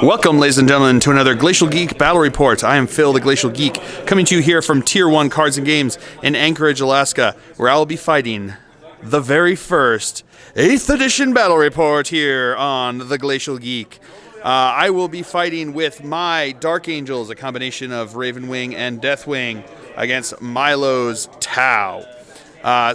Welcome, ladies and gentlemen, to another Glacial Geek Battle Report. I am Phil, the Glacial Geek, coming to you here from Tier 1 Cards and Games in Anchorage, Alaska, where I will be fighting the very first 8th edition Battle Report here on the Glacial Geek. I will be fighting with my Dark Angels, a combination of Ravenwing and Deathwing, against Milo's Tau.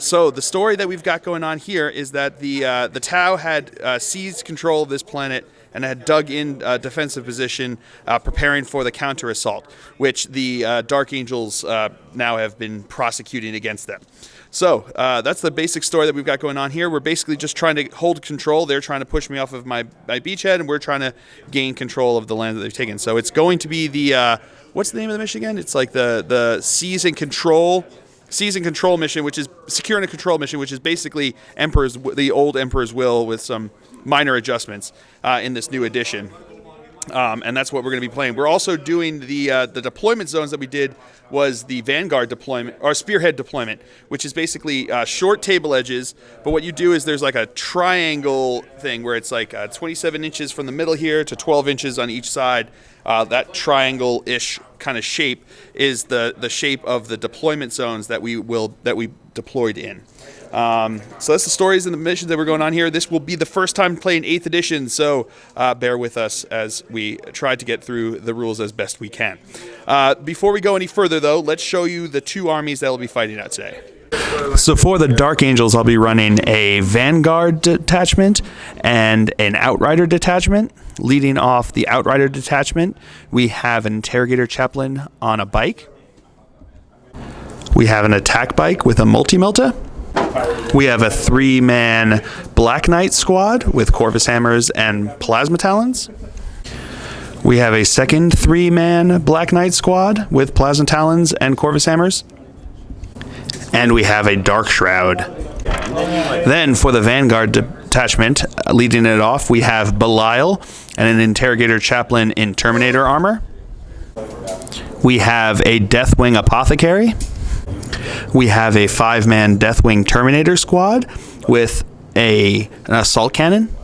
So the story that we've got going on here is that the Tau had seized control of this planet and had dug in a defensive position, preparing for the counter-assault, which the Dark Angels now have been prosecuting against them. So that's the basic story that we've got going on here. We're basically just trying to hold control. They're trying to push me off of my beachhead, and we're trying to gain control of the land that they've taken. So it's going to be the, what's the name of the mission again? It's like the Seize and Control mission, which is secure and control mission, which is basically the old Emperor's Will with some minor adjustments in this new edition. And that's what we're going to be playing. We're also doing the deployment zones that we did was the Vanguard deployment, or Spearhead deployment, which is basically short table edges. But what you do is there's like a triangle thing where it's like 27 inches from the middle here to 12 inches on each side. That triangle-ish kind of shape is the shape of the deployment zones that we deployed in. So that's the stories and the missions that we're going on here. This will be the first time playing 8th edition, so bear with us as we try to get through the rules as best we can. Before we go any further, though, let's show you the two armies that will be fighting out today. So for the Dark Angels, I'll be running a Vanguard detachment and an Outrider detachment. Leading off the Outrider detachment, we have an Interrogator Chaplain on a bike. We have an attack bike with a Multi-Melta. We have a 3-man Black Knight squad with Corvus Hammers and Plasma Talons. We have a second 3-man Black Knight squad with Plasma Talons and Corvus Hammers. And we have a Dark Shroud. Then for the Vanguard detachment, leading it off, we have Belial and an Interrogator Chaplain in Terminator armor. We have a Deathwing Apothecary. We have a 5-man Deathwing Terminator squad with an assault cannon.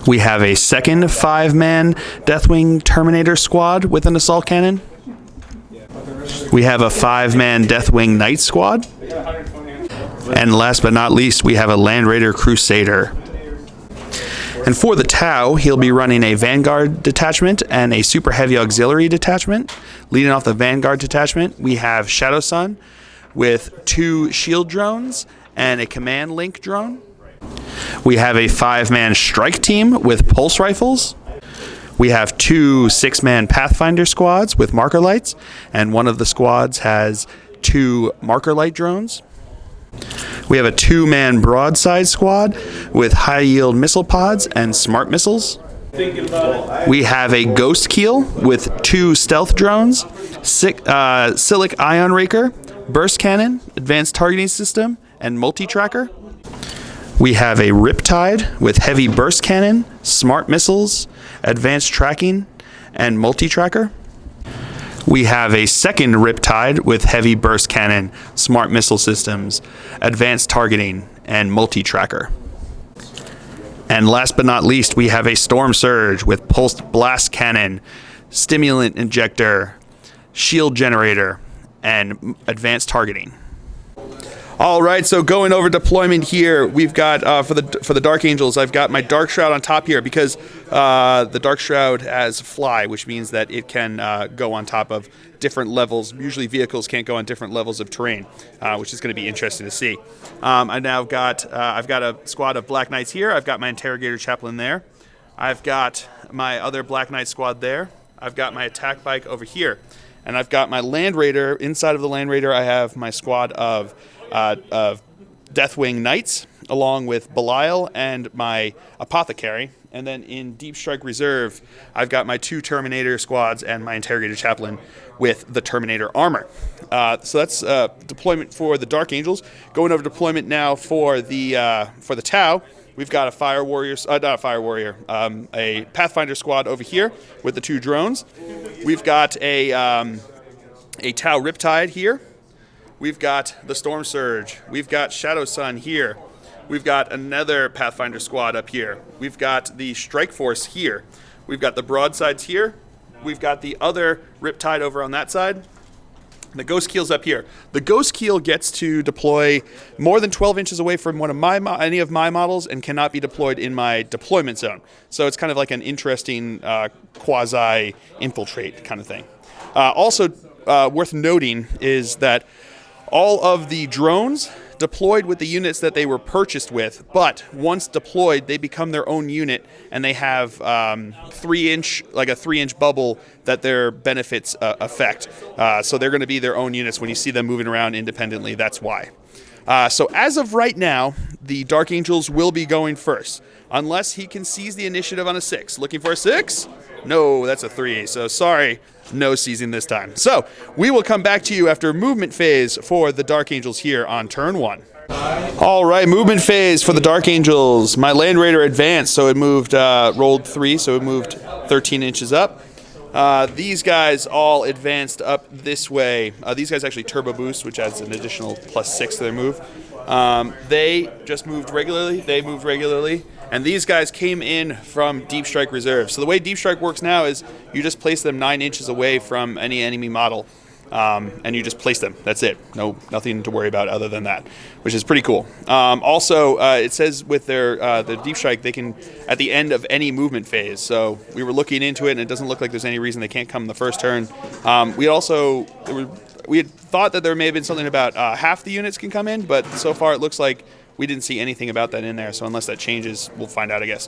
We have a second 5-man Deathwing Terminator squad with an assault cannon. We have a 5-man Deathwing Knight squad. And last but not least, we have a Land Raider Crusader. And for the Tau, he'll be running a Vanguard detachment and a Super Heavy Auxiliary detachment. Leading off the Vanguard detachment, we have Shadow Sun with 2 shield drones and a command link drone. We have a 5-man strike team with pulse rifles. We have 2 6-man Pathfinder squads with marker lights, and one of the squads has 2 marker light drones. We have a 2-man broadside squad with high-yield missile pods and smart missiles. We have a Ghost Keel with 2 stealth drones, Silic Ion Raker, Burst Cannon, Advanced Targeting System, and Multi-Tracker. We have a Riptide with Heavy Burst Cannon, Smart Missiles, Advanced Tracking, and Multi-Tracker. We have a second Riptide with Heavy Burst Cannon, Smart Missile Systems, Advanced Targeting, and Multi-Tracker. And last but not least, we have a Storm Surge with Pulsed Blast Cannon, Stimulant Injector, Shield Generator, and Advanced Targeting. All right, so going over deployment here, we've got for the Dark Angels, I've got my Dark Shroud on top here because the Dark Shroud has fly, which means that it can go on top of different levels. Usually vehicles can't go on different levels of terrain, which is going to be interesting to see. I've got a squad of Black Knights here. I've got my Interrogator Chaplain there. I've got my other Black Knight squad there. I've got my attack bike over here. And I've got my Land Raider. Inside of the Land Raider, I have my squad of Deathwing Knights, along with Belial and my Apothecary. And then in Deep Strike Reserve, I've got my 2 Terminator squads and my Interrogator Chaplain with the Terminator armor. So that's deployment for the Dark Angels. Going over deployment now for the Tau. We've got a a Pathfinder squad over here with the 2 drones. We've got a Tau Riptide here. We've got the Storm Surge. We've got Shadow Sun here. We've got another Pathfinder squad up here. We've got the Strike Force here. We've got the broadsides here. We've got the other Riptide over on that side. The Ghost Keel's up here. The Ghost Keel gets to deploy more than 12 inches away from any of my models and cannot be deployed in my deployment zone. So it's kind of like an interesting quasi-infiltrate kind of thing. Also worth noting is that all of the drones deployed with the units that they were purchased with, but once deployed, they become their own unit, and they have a 3-inch bubble that their benefits affect. So they're going to be their own units when you see them moving around independently. That's why. So as of right now, the Dark Angels will be going first, unless he can seize the initiative on a 6. Looking for a 6? No, that's a 3. So sorry, no seizing this time. So we will come back to you after movement phase for the Dark Angels here on turn 1. All right, movement phase for the Dark Angels. My Land Raider advanced, so it moved, rolled 3, so it moved 13 inches up. These guys all advanced up this way. These guys actually turbo boost, which adds an additional +6 to their move. They just moved regularly. They moved regularly. And these guys came in from Deep Strike Reserve. So the way Deep Strike works now is you just place them 9 inches away from any enemy model. And you just place them. That's it. Nothing to worry about other than that, which is pretty cool. Also, it says with their the Deep Strike, they can at the end of any movement phase. So we were looking into it, and it doesn't look like there's any reason they can't come in the first turn. We had thought that there may have been something about half the units can come in, but so far it looks like we didn't see anything about that in there. So unless that changes, we'll find out, I guess.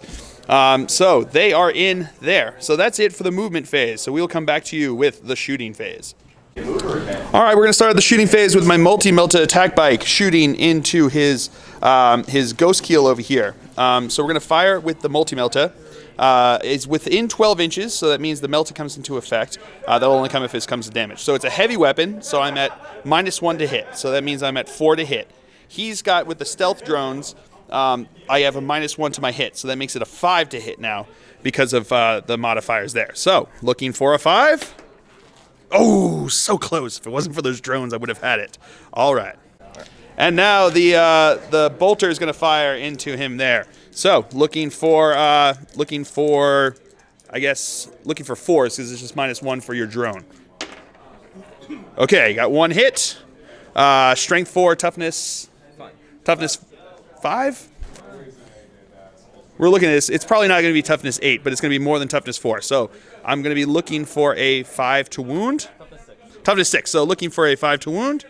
So they are in there. So that's it for the movement phase. So we'll come back to you with the shooting phase. All right, we're going to start the shooting phase with my multi-melta attack bike shooting into his Ghost Keel over here. So we're going to fire with the multi-melta. It's within 12 inches, so that means the melta comes into effect. That'll only come if it comes to damage. So it's a heavy weapon, so I'm at -1 to hit. So that means I'm at 4 to hit. He's got, with the stealth drones, I have a -1 to my hit, so that makes it a 5 to hit now because of the modifiers there. So looking for a 5. Oh, so close. If it wasn't for those drones, I would have had it. All right. And now the bolter is going to fire into him there. So looking for 4s because it's just -1 for your drone. Okay, got 1 hit. Strength 4, toughness 5. We're looking at this. It's probably not going to be toughness 8, but it's going to be more than toughness 4. So I'm going to be looking for a 5 to wound. Toughness 6. So looking for a 5 to wound.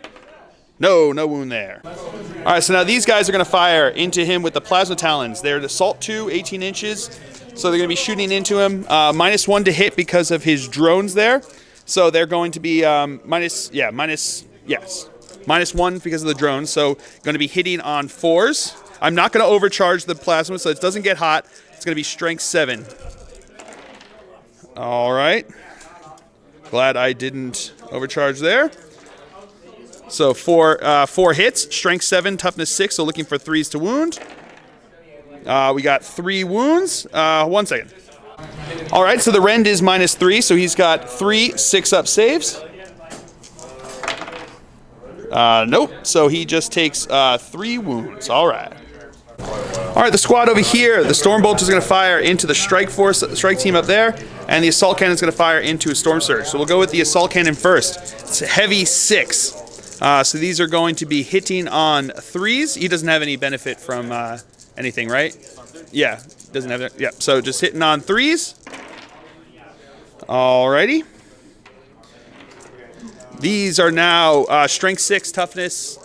No wound there. All right, so now these guys are going to fire into him with the Plasma Talons. They're Assault 2, 18 inches. So they're going to be shooting into him. -1 to hit because of his drones there. So they're going to be -1 because of the drones. So going to be hitting on 4s. I'm not going to overcharge the plasma, so it doesn't get hot. It's going to be strength 7. All right. Glad I didn't overcharge there. So 4 hits, strength 7, toughness 6, so looking for 3s to wound. We got 3 wounds. 1 second. All right, so the Rend is -3, so he's got 3 6-up saves. Nope, so he just takes 3 wounds. All right. All right, the squad over here, the Stormbolt is going to fire into the strike team up there, and the Assault Cannon is going to fire into a Storm Surge. So we'll go with the Assault Cannon first. It's a heavy 6. So these are going to be hitting on 3s. He doesn't have any benefit from anything, right? Yeah, doesn't have that. Yeah, so just hitting on 3s. Alrighty. These are now strength 6, toughness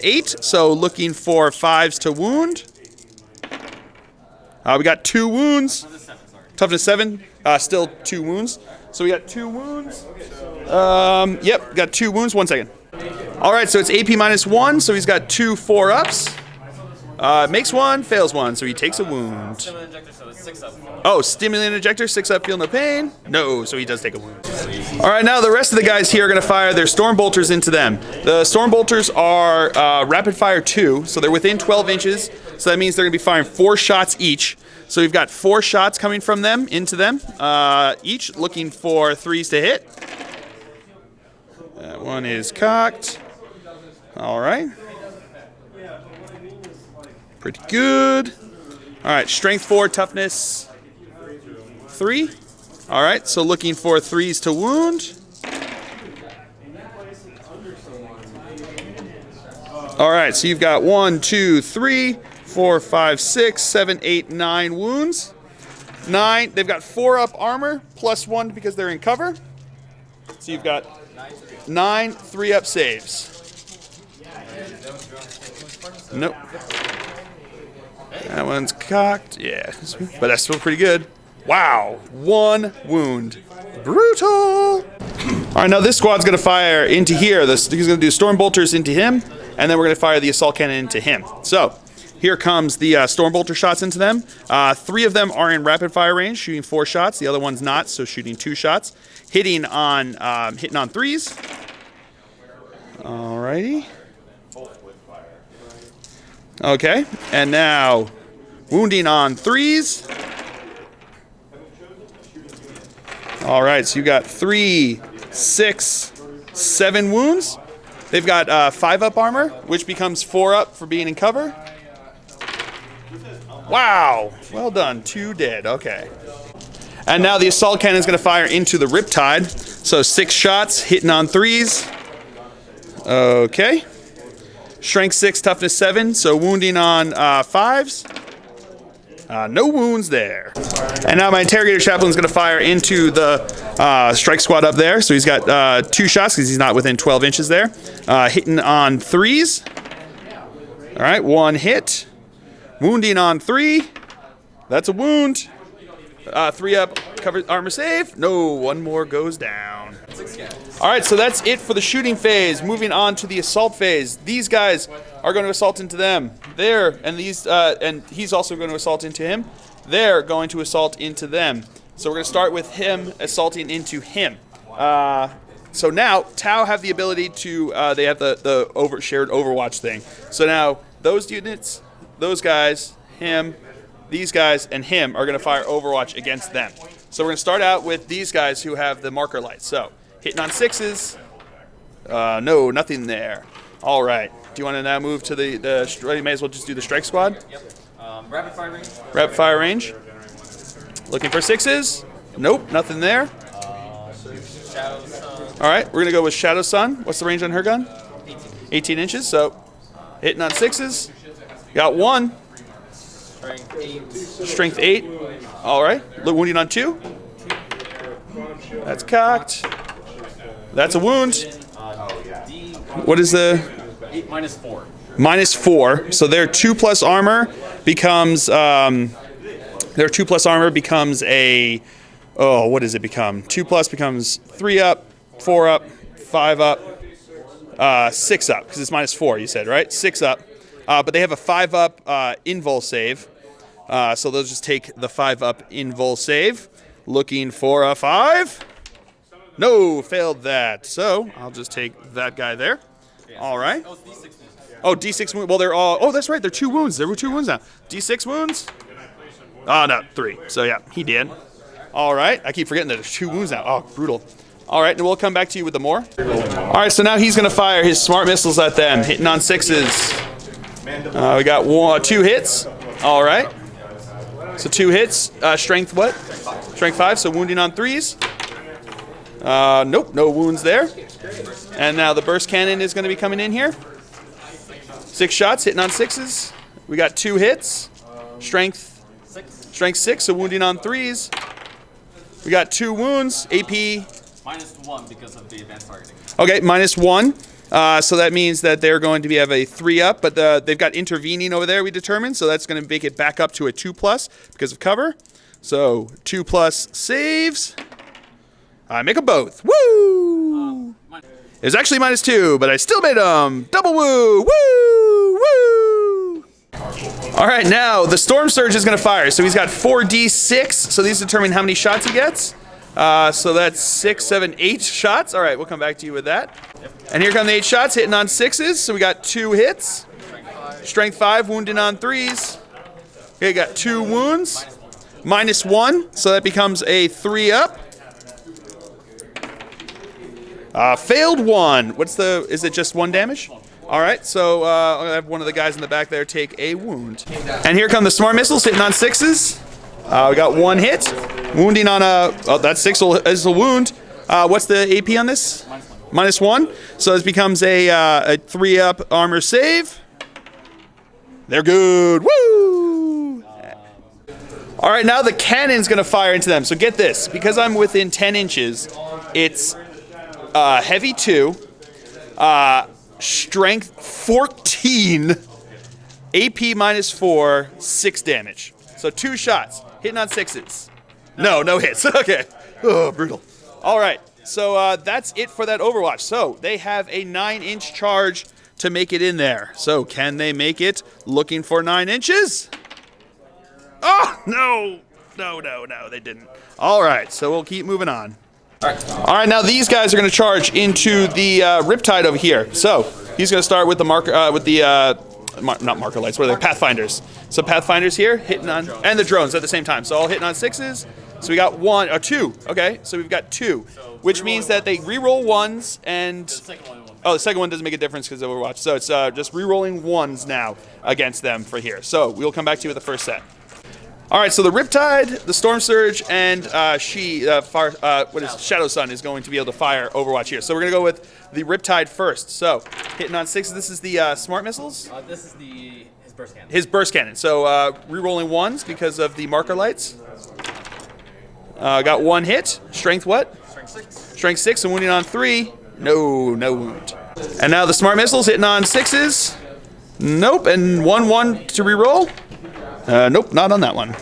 8. So looking for 5s to wound. We got 2 wounds. Toughness 7. Still 2 wounds. So we got 2 wounds. Yep, got 2 wounds. 1 second. All right, so it's AP -1. So he's got 2 4-ups. Makes 1, fails 1, so he takes a wound. Stimulant injector, so it's 6 up. Oh, stimulant injector, 6-up, feel no pain. No, so he does take a wound. All right, now the rest of the guys here are going to fire their Storm Bolters into them. The Storm Bolters are rapid fire 2, so they're within 12 inches. So that means they're going to be firing 4 shots each. So we've got 4 shots coming from them into them, each looking for 3s to hit. That one is cocked. All right. Pretty good. All right, strength 4, toughness 3. All right, so looking for 3s to wound. All right, so you've got 1, 2, 3, 4, 5, 6, 7, 8, 9 wounds. 9. They've got 4 up armor plus 1 because they're in cover. So you've got 9 3 up saves. Nope. That one's cocked. Yeah, but that's still pretty good. Wow, 1 wound. Brutal. All right, now this squad's gonna fire into here. He's gonna do storm bolters into him, and then we're gonna fire the assault cannon into him. So here comes the storm bolter shots into them. 3 of them are in rapid fire range, shooting 4 shots. The other one's not, so shooting 2 shots. Hitting on 3s. Alrighty. Okay, and now wounding on 3s. All right, so you got 3, 6, 7 wounds. They've got 5 up armor, which becomes 4 up for being in cover. Wow, well done, 2 dead, okay. And now the assault cannon is gonna fire into the Riptide. So 6 shots, hitting on 3s. Okay. Strength 6, toughness 7, so wounding on 5s. No wounds there. And now my interrogator chaplain's gonna fire into the strike squad up there. So he's got 2 shots because he's not within 12 inches there. Hitting on 3s. All right, 1 hit. Wounding on 3. That's a wound. 3 up, covered armor save. No, 1 more goes down. All right, so that's it for the shooting phase. Moving on to the assault phase. These guys are going to assault into them. And he's also going to assault into him. They're going to assault into them. So we're going to start with him assaulting into him. So now Tau have the ability to. They have the shared Overwatch thing. So now those units, those guys, him, these guys, and him are going to fire Overwatch against them. So we're going to start out with these guys who have the marker lights. So hitting on 6s. No, nothing there. All right. Do you want to now move to you may as well just do the strike squad? Yep. Rapid fire range. Rapid fire range. Looking for 6s. Nope, nothing there. Shadow Sun. All right, we're going to go with Shadow Sun. What's the range on her gun? 18. 18 inches, so hitting on 6s. Got 1. Strength 8. Strength 8. All right. Wounding on 2. That's cocked. That's a wound. What is the? 8 -4. -4. So their 2+ armor becomes a. Oh, what does it become? 2+ becomes 3 up, 4 up, 5 up, 6 up because it's -4. You said right? 6 up. But they have a 5 up invul save. So they'll just take the 5 up invul save. Looking for a 5. No, failed that. So I'll just take that guy there. All right. Oh, D6 wounds. Well, they're all. Oh, that's right. They're 2 wounds. There were 2 wounds now. D6 wounds. Oh, no, 3. So yeah, he did. All right. I keep forgetting that there's 2 wounds now. Oh, brutal. All right, and we'll come back to you with the more. All right, so now he's going to fire his smart missiles at them, hitting on 6s. We got 2 hits. All right. So 2 hits. Strength what? Strength 5. So wounding on 3s. Nope, no wounds there. And now the burst cannon is going to be coming in here. 6 shots, hitting on 6s. We got 2 hits. Strength 6. So wounding on 3s. We got 2 wounds. AP. -1 because of the advanced targeting. Okay, -1. So that means that they're going to have a 3 up, but they've got intervening over there, we determined, so that's going to make it back up to a 2+ because of cover. So 2+ saves. I make them both. Woo! It was actually -2, but I still made them. Double woo! Woo! Woo! All right, now the Storm Surge is going to fire. So he's got 4d6, so these determine how many shots he gets. So that's 6, 7, 8 shots. All right, we'll come back to you with that. And here come the 8 shots, hitting on 6s. So we got 2 hits. Strength 5, wounding on 3s. Okay, got 2 wounds. -1, so that becomes a 3 up. Failed 1. Is it just 1 damage? All right, so I'll have one of the guys in the back there take a wound. And here come the smart missiles, hitting on 6s. We got one hit. Wounding on a... Oh, that 6 is a wound. What's the AP on this? -1. So this becomes a 3-up armor save. They're good. Woo! All right, now the cannon's going to fire into them. So get this. Because I'm within 10 inches, it's heavy 2, strength 14, AP -4, 6 damage. So 2 shots, hitting on 6s. No hits. Okay. Oh, brutal. All right. So that's it for that Overwatch. So they have a 9-inch charge to make it in there. So can they make it? Looking for 9 inches? Oh, no, they didn't. All right, so we'll keep moving on. All right, now these guys are going to charge into the Riptide over here. So he's going to start with the marker, not marker lights, what are they? Pathfinders. So Pathfinders here, hitting on, and the drones at the same time. So all hitting on 6s. So we got 1 or 2. Okay, so we've got 2, which means that they re-roll 1s and. Oh, the second one doesn't make a difference because of Overwatch. So it's just re-rolling 1s now against them for here. So we'll come back to you with the first set. All right, so the Riptide, the Storm Surge, and Shadow Sun is going to be able to fire Overwatch here. So we're going to go with the Riptide first. So hitting on 6. This is the Smart Missiles? This is his burst cannon. His burst cannon. So re-rolling 1s because of the marker lights. Got 1 hit. Strength what? Strength 6. Strength 6 and wounding on 3. No wound. And now the Smart Missiles hitting on 6s. Nope. And 1-1 to re-roll. Nope, not on that one.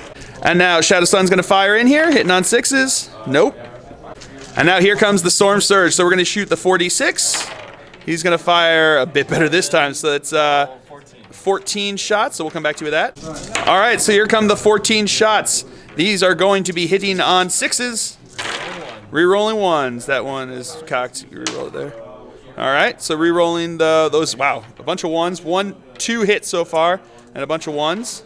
And now Shadow Sun's going to fire in here, hitting on 6s. Nope. And now here comes the Storm Surge. So we're going to shoot the 4d6. He's going to fire a bit better this time. So it's 14 shots. So we'll come back to you with that. All right, so here come the 14 shots. These are going to be hitting on 6s. Re-rolling 1s. That one is cocked. You re-roll it there. All right, so re-rolling those. Wow, a bunch of 1s. 2 hits so far, and a bunch of 1s.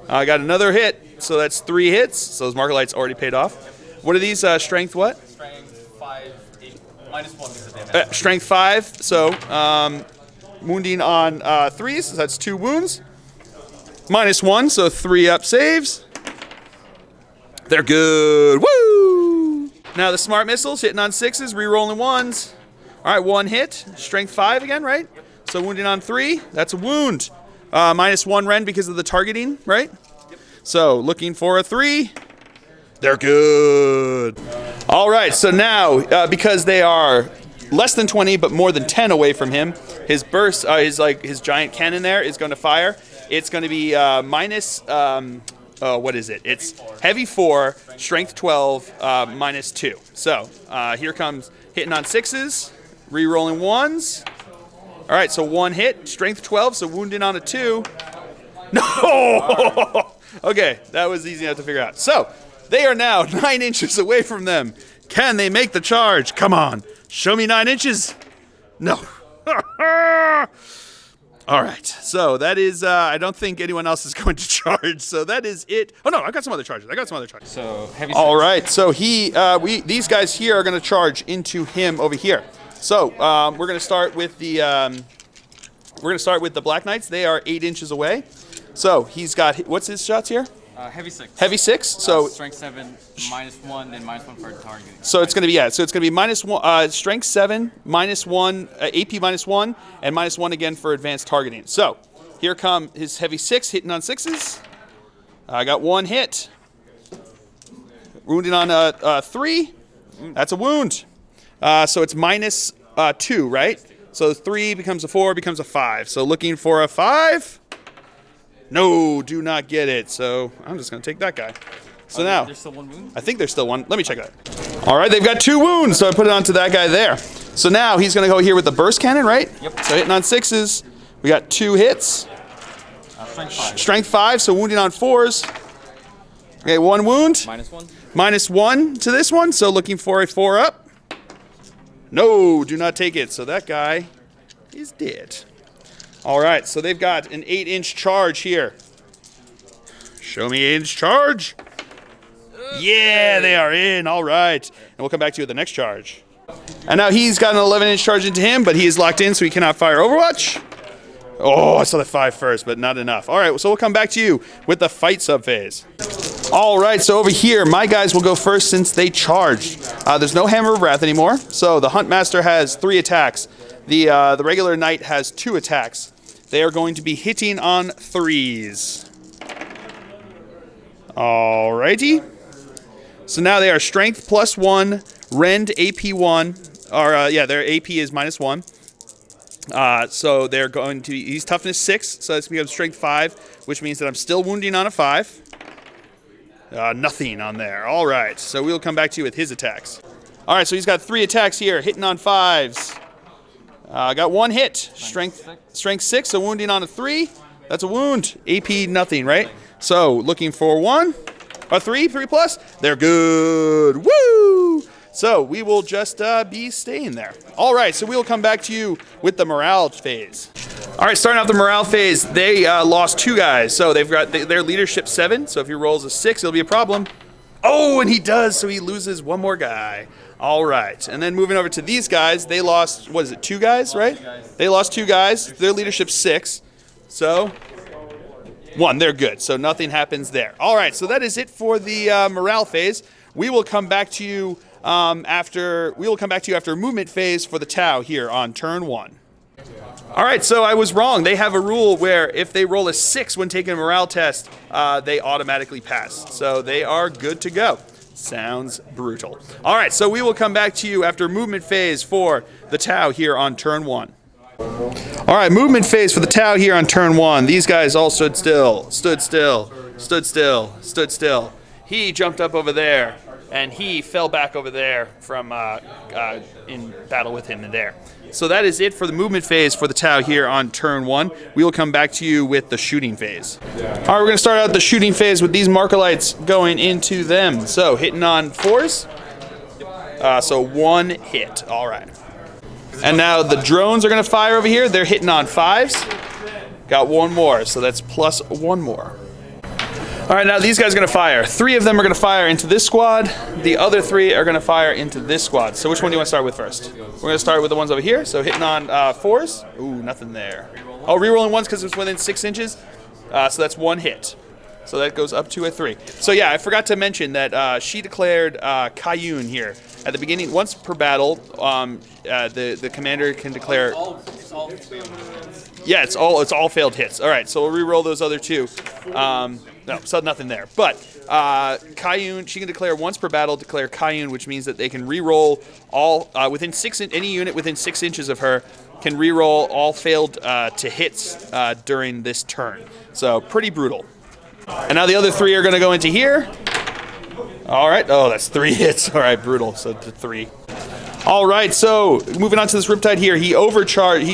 I got another hit, so that's 3 hits. So those marker lights already paid off. What are these? Strength what? Strength 5, 8, -1 because of damage. Strength 5, so wounding on 3s, so that's 2 wounds. -1, so 3-up saves. They're good. Woo! Now the Smart Missiles hitting on 6s, re-rolling 1s. All right, 1 hit. Strength 5 again, right? So wounding on 3, that's a wound. -1 Ren because of the targeting, right? Yep. So looking for a 3. They're good. All right, so now because they are less than 20 but more than 10 away from him, his burst, his giant cannon there is going to fire. It's going to be what is it? It's heavy 4, strength 12, -2. So here comes hitting on 6s, re-rolling 1s. All right, so 1 hit, strength 12, so wounding on a 2. No! Okay, that was easy enough to figure out. So they are now 9 inches away from them. Can they make the charge? Come on, show me 9 inches. No. All right, so that is, I don't think anyone else is going to charge, so that is it. Oh, no, I got some other charges. So heavy 6. All right, so these guys here are going to charge into him over here. So we're going to start with the Black Knights. They are 8 inches away. So he's got, what's his shots here? Heavy 6. Heavy 6. So strength 7, -1, then -1 for targeting. So it's going to be -1, strength 7, -1, AP -1, and -1 again for advanced targeting. So here come his heavy 6 hitting on 6s. I got 1 hit. Wounding on 3. That's a wound. So it's -2, right? So 3 becomes a 4, becomes a 5. So looking for a 5. No, do not get it. So I'm just going to take that guy. So now, there's still 1 wound? I think there's still 1. Let me check that. All right, they've got 2 wounds, so I put it onto that guy there. So now he's going to go here with the burst cannon, right? Yep. So hitting on 6s. We got 2 hits. Strength 5. Strength 5, so wounding on 4s. Okay, 1 wound. -1. -1 to this one, so looking for a 4-up. No, do not take it. So that guy is dead. All right, so they've got an 8-inch charge here. Show me 8-inch charge. Yeah, they are in. All right. And we'll come back to you with the next charge. And now he's got an 11-inch charge into him, but he is locked in, so he cannot fire Overwatch. Oh, I saw the 5 first, but not enough. All right, so we'll come back to you with the fight subphase. All right, so over here, my guys will go first since they charged. There's no Hammer of Wrath anymore, so the Huntmaster has 3 attacks. The regular Knight has 2 attacks. They are going to be hitting on 3s. All righty. So now they are Strength +1, Rend AP 1, or their AP is -1. So they're going to, he's Toughness 6, so this becomes Strength 5, which means that I'm still wounding on a 5. Nothing on there. All right, so we'll come back to you with his attacks. All right, so he's got 3 attacks here, hitting on 5s. Got 1 hit, Strength 6, so wounding on a 3. That's a wound. AP nothing, right? So looking for 1, a 3 plus. They're good. Woo! So we will just be staying there. All right, so we will come back to you with the morale phase. All right, starting off the morale phase, they lost 2 guys. So they've got their leadership 7. So if he rolls a 6, it'll be a problem. Oh, and he does, so he loses 1 more guy. All right, and then moving over to these guys, they lost, what is it, 2 guys, right? They lost 2 guys. Their leadership 6. So 1, they're good. So nothing happens there. All right, so that is it for the morale phase. We will come back to you after movement phase for the Tau here on turn 1. All right, so I was wrong. They have a rule where if they roll a 6 when taking a morale test, they automatically pass. So they are good to go. Sounds brutal. All right, so we will come back to you after movement phase for the Tau here on turn 1. All right, movement phase for the Tau here on turn 1. These guys all stood still. He jumped up over there, and he fell back over there from in battle with him in there. So that is it for the movement phase for the Tau here on turn 1. We will come back to you with the shooting phase. All right, we're going to start out the shooting phase with these Markolites going into them. So hitting on 4s. So 1 hit. All right. And now the drones are going to fire over here. They're hitting on 5s. Got 1 more, so that's plus 1 more. All right, now these guys are going to fire. 3 of them are going to fire into this squad. The other 3 are going to fire into this squad. So which one do you want to start with first? We're going to start with the ones over here. So hitting on 4s. Ooh, nothing there. Oh, rerolling 1s because it's within 6 inches. So that's 1 hit. So that goes up to a 3. So yeah, I forgot to mention that she declared Kayun here. At the beginning, once per battle, the commander can declare... Yeah, it's all failed hits. All right, so we'll re-roll those other 2. No, so nothing there. But Kayun, she can declare once per battle, declare Kayun, which means that they can re-roll all within 6. Any unit within 6 inches of her can re-roll all failed to hits during this turn. So pretty brutal. And now the other 3 are going to go into here. All right. Oh, that's 3 hits. All right, brutal. So to 3. All right, so moving on to this Riptide here, he overcharged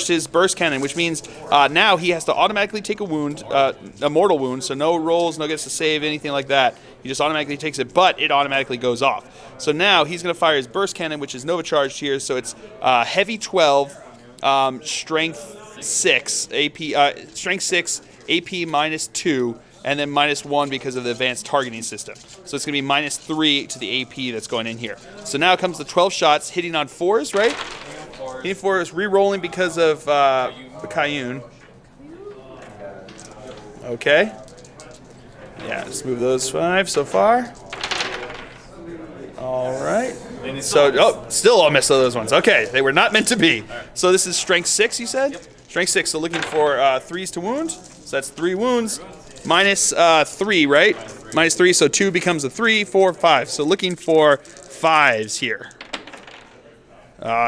his burst cannon, which means now he has to automatically take a wound, a mortal wound, so no rolls, no gets to save, anything like that. He just automatically takes it, but it automatically goes off. So now he's going to fire his burst cannon, which is Nova charged here, so it's heavy 12, strength 6, strength 6, AP -2. And then -1 because of the advanced targeting system. So it's going to be -3 to the AP that's going in here. So now comes the 12 shots, hitting on 4s, right? Hitting 4s, re-rolling because of the Kayun. Okay. Yeah, let's move those 5 so far. All right. So, still all missed those ones. Okay, they were not meant to be. So this is strength 6, you said? Yep. Strength 6, so looking for 3s to wound. So that's 3 wounds. -3, right? -3, so 2 becomes a 3, 4, 5. So looking for 5s here.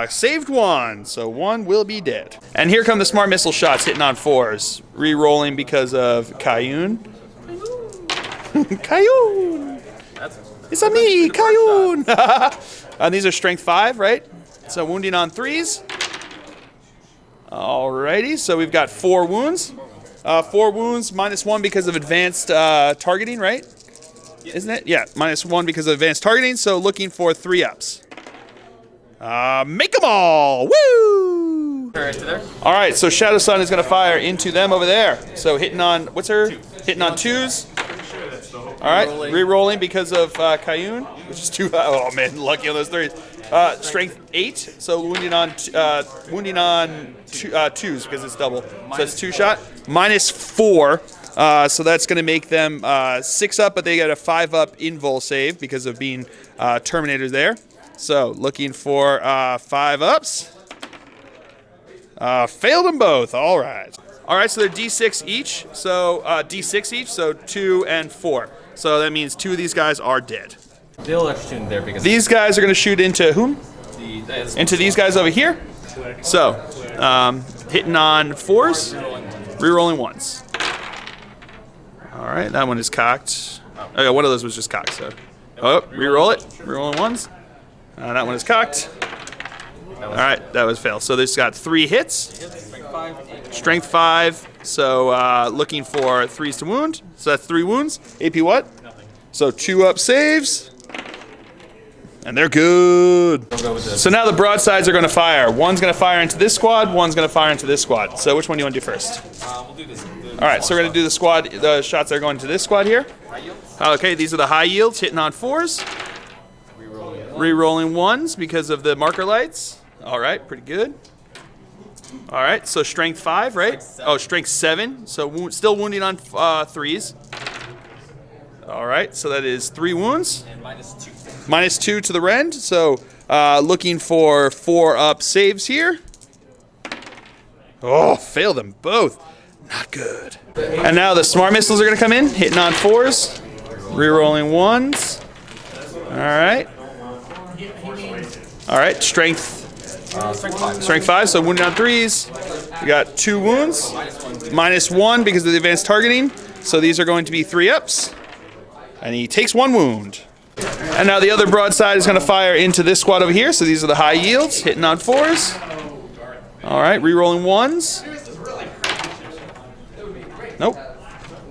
Saved 1, so 1 will be dead. And here come the smart missile shots hitting on 4s. Re-rolling because of Kayun. Kayun! It's a me, Kayun! And these are strength 5, right? So wounding on 3s. Alrighty, so we've got 4 wounds. 4 wounds, -1 because of advanced targeting, right? Isn't it? Yeah, -1 because of advanced targeting, so looking for 3-ups. Make them all! Woo! All right, so Shadow Sun is going to fire into them over there. So hitting on, what's her? Hitting on 2s. All right, re-rolling because of Kayun, which is 2. Oh, man, lucky on those 3s. Strength 8, so wounding on twos because it's double. So it's 2-shot. -4, so that's going to make them 6 up, but they get a 5 up invul save because of being Terminators there. So looking for 5 ups. Failed them both. All right. All right, so they're D6 each. So D6 each, so 2 and 4. So that means 2 of these guys are dead. They'll shoot in there because These guys are going to shoot into whom? Into these guys over here. So, hitting on 4s, rerolling 1s. All right, that one is cocked. Oh, yeah, one of those was just cocked. So, reroll it, rerolling 1s. That one is cocked. All right, that was fail. So this got 3 hits. Strength 5. So looking for 3s to wound. So that's 3 wounds. AP what? Nothing. So 2 up saves. And they're good. So now the broadsides are going to fire. One's going to fire into this squad. One's going to fire into this squad. So which one do you want to do first? we'll do this. All right, so we're going to do the shots that are going to this squad here. Okay, these are the high yields, hitting on 4s. Rerolling 1s because of the marker lights. All right, pretty good. All right, so strength 5, right? Strength 7. So still wounding on 3s. All right, so that is 3 wounds. And -2. -2 to the rend. So looking for 4 up saves here. Oh, failed them both. Not good. And now the smart missiles are going to come in, hitting on 4s, rerolling 1s. All right. All right, strength 5, so wounded on 3s. We got 2 wounds, -1 because of the advanced targeting. So these are going to be 3 ups. And he takes 1 wound. And now the other broadside is going to fire into this squad over here. So these are the high yields, hitting on 4s. All right, rerolling 1s. Nope.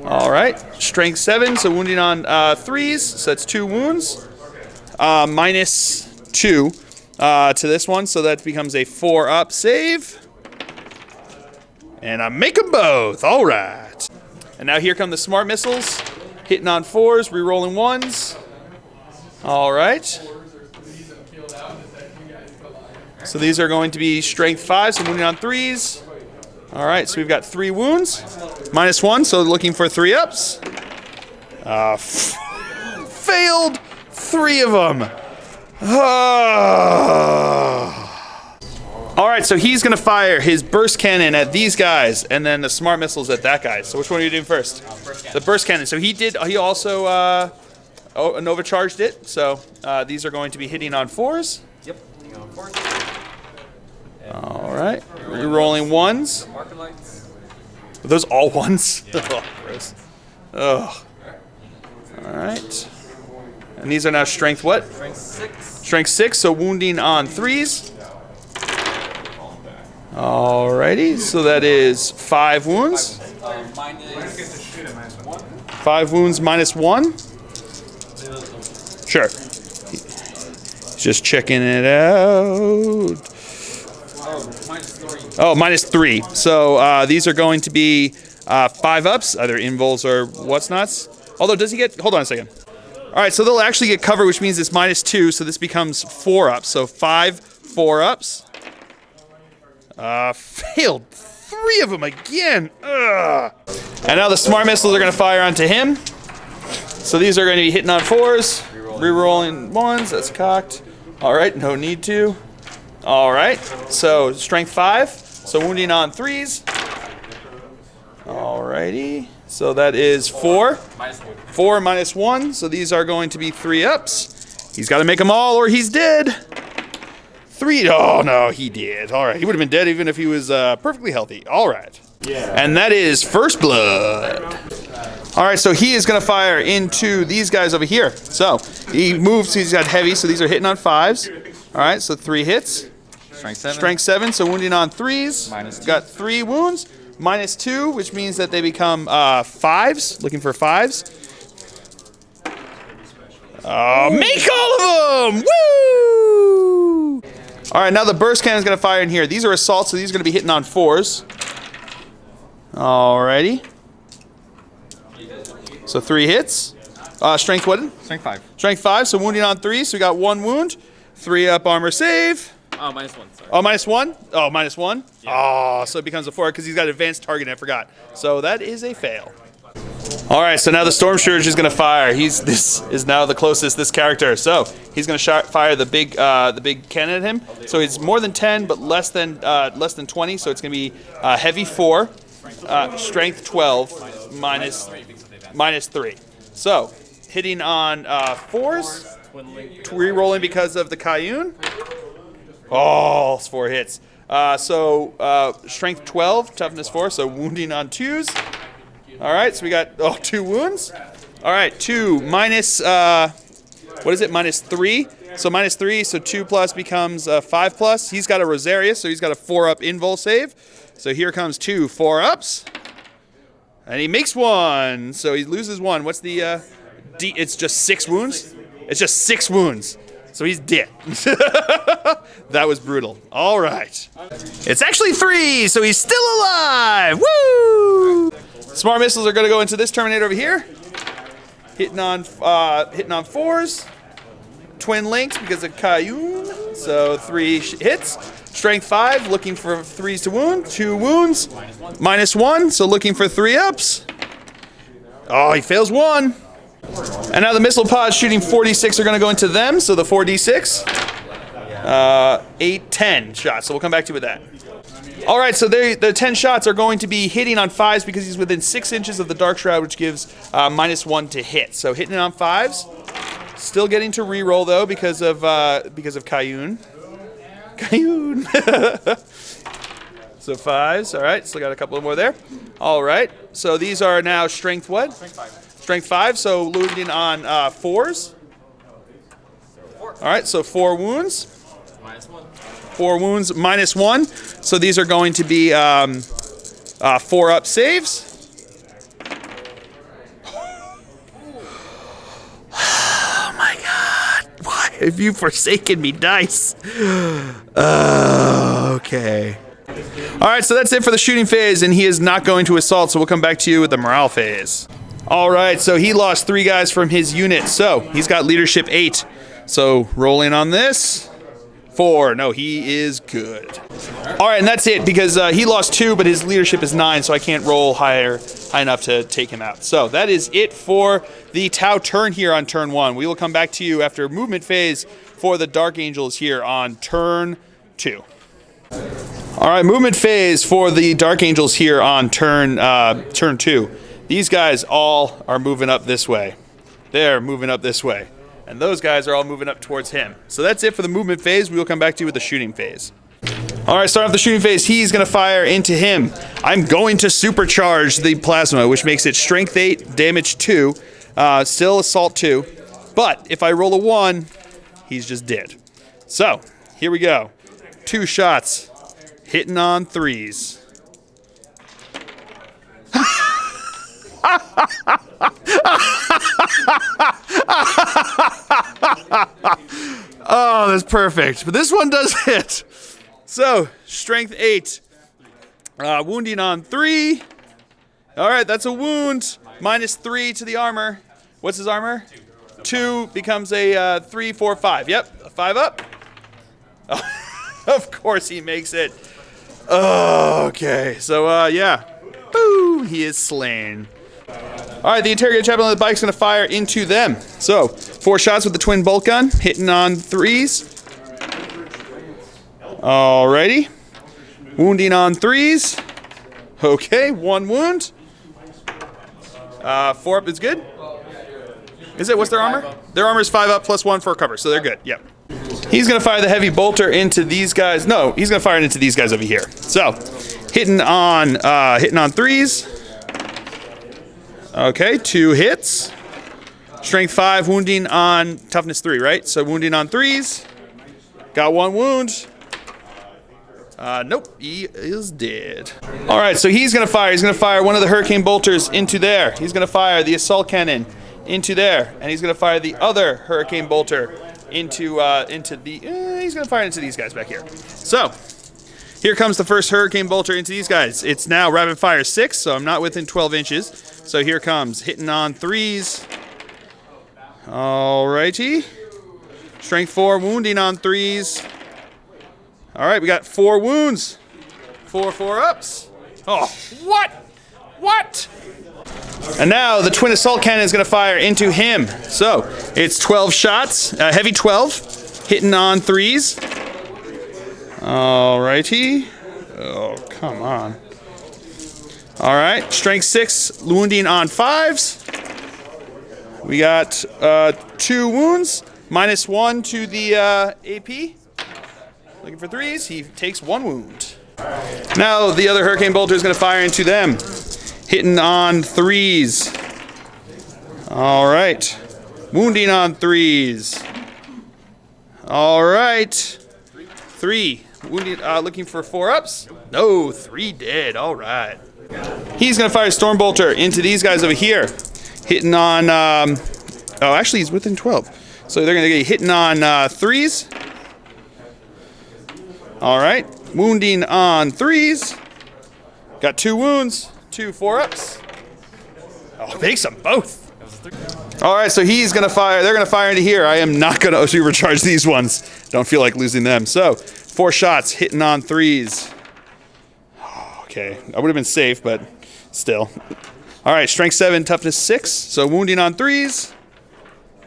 All right, strength 7, so wounding on 3s. So that's 2 wounds. -2 to this one, so that becomes a 4 up save. And I make them both. All right. And now here come the smart missiles. Hitting on 4s, rerolling 1s. All right. So these are going to be strength 5, so wounding on 3s. All right, so we've got 3 wounds. -1, so looking for 3 ups. Failed 3 of them. All right, so he's going to fire his burst cannon at these guys, and then the smart missiles at that guy. So which one are you doing first? The burst cannon. So he also Nova charged it. So these are going to be hitting on 4s. Yep. On 4s. All right. Rerolling 1s. Marker lights. Are those all 1s? Oh, gross. Ugh. All right. And these are now strength what? Strength 6. Strength 6, so wounding on 3s. Alrighty, so that is 5 wounds. -1. 5 wounds -1. Sure. Just checking it out. Oh, -3. So these are going to be 5 ups, either invuls or what's nots. Although, does he get? Hold on a second. All right, so they'll actually get cover, which means it's -2, so this becomes 4 ups. So 5 4 ups. Failed 3 of them again. Ugh. And now the smart missiles are going to fire onto him. So these are going to be hitting on 4s, rerolling 1s. That's cocked. All right, no need to. All right, so strength 5. So wounding on 3s. All righty. So that is 4. -1. 4 -1. So these are going to be 3 ups. He's got to make them all or he's dead. 3. Oh, no, he did. All right. He would have been dead even if he was perfectly healthy. All right. Yeah. And that is first blood. All right. So he is going to fire into these guys over here. So he moves. He's got heavy. So these are hitting on 5s. All right. So 3 hits. Strength 7. Strength 7. So wounding on 3s. -2. Got 3 wounds. -2, which means that they become 5s. Looking for 5s. Make all of them! Woo! All right, now the burst cannon is going to fire in here. These are assaults, so these are going to be hitting on 4s. Alrighty. So 3 hits. Strength what? Strength 5. Strength 5, so wounding on 3, so we got 1 wound. 3-up armor save. Oh, -1. Sorry. Oh, -1? Oh, -1? Yeah. Oh, so it becomes a 4 because he's got advanced target. I forgot. So that is a fail. All right, so now the Storm Scourge is going to fire. This is now the closest, this character. So he's going to fire the big cannon at him. So it's more than 10, but less than 20. So it's going to be heavy 4, strength 12, -3. So hitting on 4s, re-rolling because of the Kayun. Oh, it's 4 hits. Strength 12, toughness 4, so wounding on 2s. All right, so we got 2 wounds. All right, 2 minus, what is it, -3. So -3, so 2 plus becomes 5 plus. He's got a Rosarius, so he's got a 4-up invul save. So here comes 2 4-ups. And he makes 1, so he loses 1. What's the, it's just 6 wounds? It's just 6 wounds. So he's dead. That was brutal. All right. It's actually 3, so he's still alive. Woo! Smart missiles are going to go into this Terminator over here. Hitting on 4s. Twin links because of Kayun. So 3 hits. Strength 5, looking for 3s to wound. 2 wounds. -1, so looking for 3-ups. Oh, he fails 1. And now the missile pods shooting 4d6 are going to go into them, so the 4d6. 8, 10 shots, so we'll come back to you with that. All right, so the 10 shots are going to be hitting on 5s because he's within 6 inches of the Dark Shroud, which gives -1 to hit. So hitting on 5s. Still getting to re-roll, though, because of Kayun. Kayun! So 5s, all right, still got a couple more there. All right, so these are now strength what? Strength 5. Strength 5, so wounding on 4s. All right, so 4 wounds. -1. 4 wounds, -1. So these are going to be 4-up saves. Oh my God! Why have you forsaken me, dice? Okay. All right, so that's it for the shooting phase, and he is not going to assault. So we'll come back to you with the morale phase. All right, so he lost 3 guys from his unit. So he's got leadership 8. So rolling on this. 4. No, he is good. All right, and that's it because he lost 2, but his leadership is 9, so I can't roll high enough to take him out. So that is it for the Tau turn here on turn 1. We will come back to you after movement phase for the Dark Angels here on turn 2. All right, movement phase for the Dark Angels here on turn 2. These guys all are moving up this way. They're moving up this way. And those guys are all moving up towards him. So that's it for the movement phase. We will come back to you with the shooting phase. All right, starting off the shooting phase, he's going to fire into him. I'm going to supercharge the plasma, which makes it strength 8, damage 2, still assault 2. But if I roll a 1, he's just dead. So here we go. 2 shots, hitting on 3s. Oh, that's perfect. But this one does hit. So, strength 8. Wounding on 3. All right, that's a wound. -3 to the armor. What's his armor? 2 becomes a 3, 4, 5. Yep, a 5-up. Of course he makes it. Okay, so, yeah. Boo, he is slain. All right, the interrogator chaplain on the bike is going to fire into them. So, 4 shots with the twin bolt gun, hitting on 3s. Alrighty. Wounding on 3s. Okay, 1 wound. 4 up is good. Is it? What's their armor? Their armor is 5 up plus 1 for cover, so they're good. Yep. He's going to fire the heavy bolter into these guys. No, he's going to fire it into these guys over here. So, hitting on 3s. Okay, 2 hits. Strength 5, wounding on toughness 3, right? So wounding on 3s. Got 1 wound. Nope, he is dead. All right, so he's gonna fire. He's gonna fire one of the hurricane bolters into there. He's gonna fire the assault cannon into there, and he's gonna fire the other hurricane bolter into the. He's gonna fire into these guys back here. So. Here comes the first hurricane bolter into these guys. It's now rapid fire 6, so I'm not within 12 inches. So here comes hitting on 3s. Alrighty. Strength 4, wounding on 3s. All right, we got 4 wounds. 4 4-ups. Oh, what? What? And now the twin assault cannon is going to fire into him. So it's 12 shots, heavy 12, hitting on 3s. All righty. Oh, come on. All right, strength 6, wounding on 5s. We got 2 wounds, -1 to the AP. Looking for 3s, he takes 1 wound. Now the other Hurricane Bolter is going to fire into them, hitting on 3s. All right, wounding on 3s. All right, 3, wounding, looking for 4-ups. No, 3 dead, all right. He's going to fire Storm Bolter into these guys over here, hitting on, oh, actually he's within 12. So they're going to get hitting on 3s. All right, wounding on 3s. Got 2 wounds, 2 4-ups. Oh, makes them both. All right, so he's going to fire, they're going to fire into here. I am not going to overcharge these ones. Don't feel like losing them. So 4 shots, hitting on 3s. Okay, I would have been safe, but still. All right, strength 7, toughness 6. So wounding on 3s.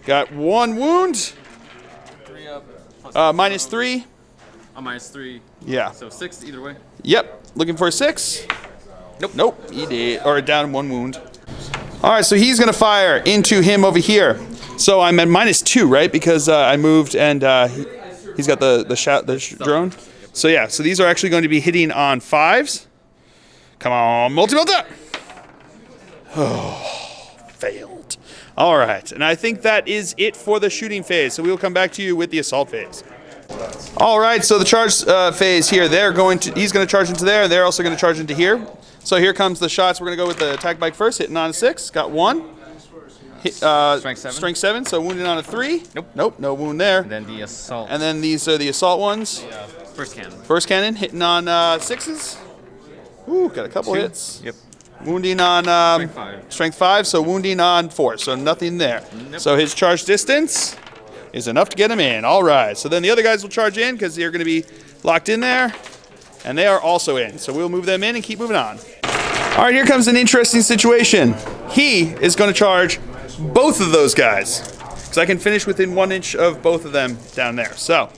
Got 1 wound. 3 up. -3. -3. Yeah. So 6 either way. Yep. Looking for a 6. Nope. Nope. He did. Or down 1 wound. All right, so he's going to fire into him over here. So I'm at -2, right? Because I moved and he's got the drone. So yeah, so these are actually going to be hitting on 5s. Come on, multi-melter! Oh, failed. All right, and I think that is it for the shooting phase. So we will come back to you with the assault phase. All right, so the charge phase here, he's going to charge into there, and they're also going to charge into here. So here comes the shots. We're going to go with the attack bike first, hitting on a 6. Got 1. Hit, strength 7, so wounded on a 3. Nope. Nope, no wound there. And then the assault. And then these are the assault ones. First cannon. First cannon, hitting on 6s. Ooh, got a couple 2. hits. Yep. Wounding on strength 5, so wounding on 4, so nothing there. Nope. So his charge distance is enough to get him in. All right, so then the other guys will charge in because they're going to be locked in there, and they are also in. So we'll move them in and keep moving on. All right, here comes an interesting situation. He is going to charge both of those guys because I can finish within 1 inch of both of them down there. So,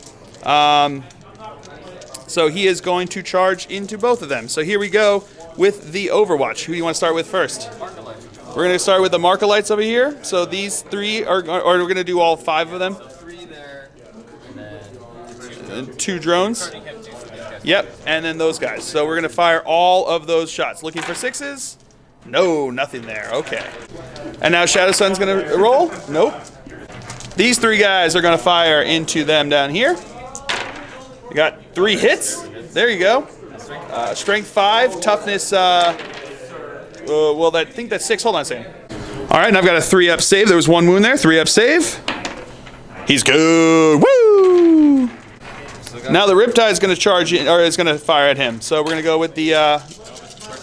so he is going to charge into both of them. So here we go with the Overwatch. Who do you want to start with first? We're going to start with the Markalites over here. So these 3 are, or we're going to do all 5 of them. 3 there, and And 2 drones. Yep, and then those guys. So we're going to fire all of those shots. Looking for 6s? No, nothing there. Okay. And now Shadow Sun's going to roll? Nope. These 3 guys are going to fire into them down here. We got 3 hits. There you go. Strength 5, toughness, well, I think that's 6. Hold on a second. All right, and I've got a 3-up save. There was 1 wound there. 3-up save. He's good. Woo! Now the Riptide is going to charge in, or is going to fire at him. So we're going to go with the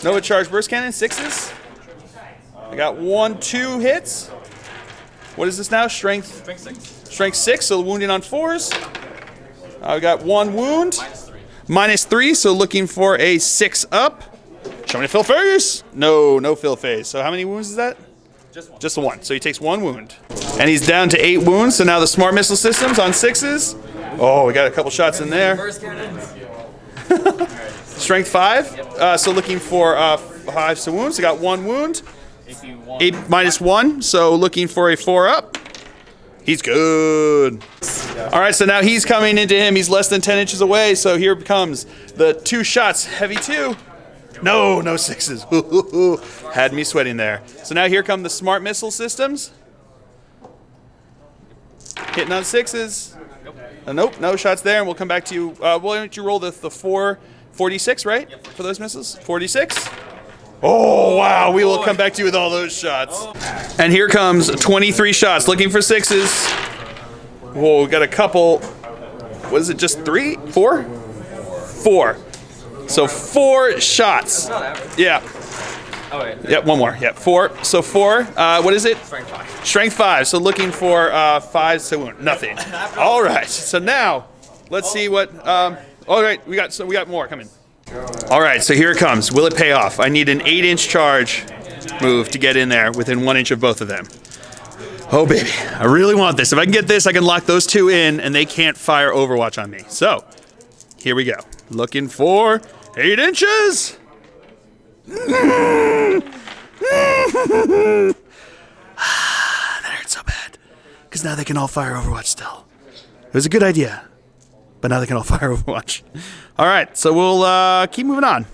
Nova Charge Burst Cannon, 6s. I got 1, 2 hits. What is this now? Strength 6. Strength 6, so wounding on 4s. I got 1 wound. -3, so looking for a 6-up. Show me fill phase. No, no fill phase. So how many wounds is that? Just 1. Just 1. So he takes 1 wound. And he's down to 8 wounds. So now the Smart Missile Systems on 6s. Oh, we got a couple shots in there. First cannon. Strength 5. So looking for 5 wounds. So got 1 wound. 8 -1. So looking for a 4-up. He's good. All right, so now he's coming into him. He's less than 10 inches away. So here comes the 2 shots. Heavy 2. No, no 6s. Had me sweating there. So now here come the Smart Missile Systems. Hitting on 6s. Nope, no shots there. And we'll come back to you. Why don't you roll the 446, right? For those missiles? 46. Oh, wow. We will come back to you with all those shots. And here comes 23 shots. Looking for 6s. Whoa, we got a couple. What is it, just 3? 4? 4. So 4 shots. Yeah. Oh, wait. Yep, one more. Yep, 4. So 4. What is it? Strength 5. Strength 5. So looking for 5 to wound. Nothing. All right. So now, let's see what. All right, we got more coming. All right. So here it comes. Will it pay off? I need an 8-inch charge move to get in there within 1 inch of both of them. Oh baby, I really want this. If I can get this, I can lock those two in, and they can't fire Overwatch on me. So here we go. Looking for 8 inches. That hurts so bad. Because now they can all fire Overwatch still. It was a good idea. But now they can all fire Overwatch. Alright, so we'll keep moving on.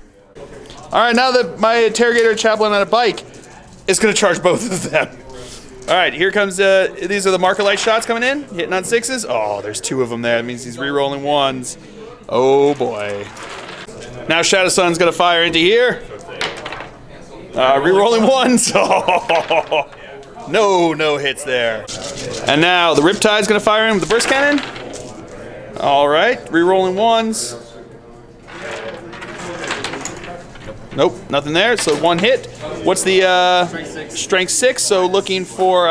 Alright, now that my interrogator chaplain on a bike is going to charge both of them. Alright, here comes, these are the marker light shots coming in. Hitting on 6s. Oh, there's 2 of them there. That means he's re-rolling 1s. Oh boy. Now Shadow Sun's going to fire into here. Re-rolling 1s. Oh, no hits there. And now the Riptide's going to fire in with the burst cannon. All right, re-rolling 1s. Nope, nothing there. So 1 hit. What's the strength 6? So looking for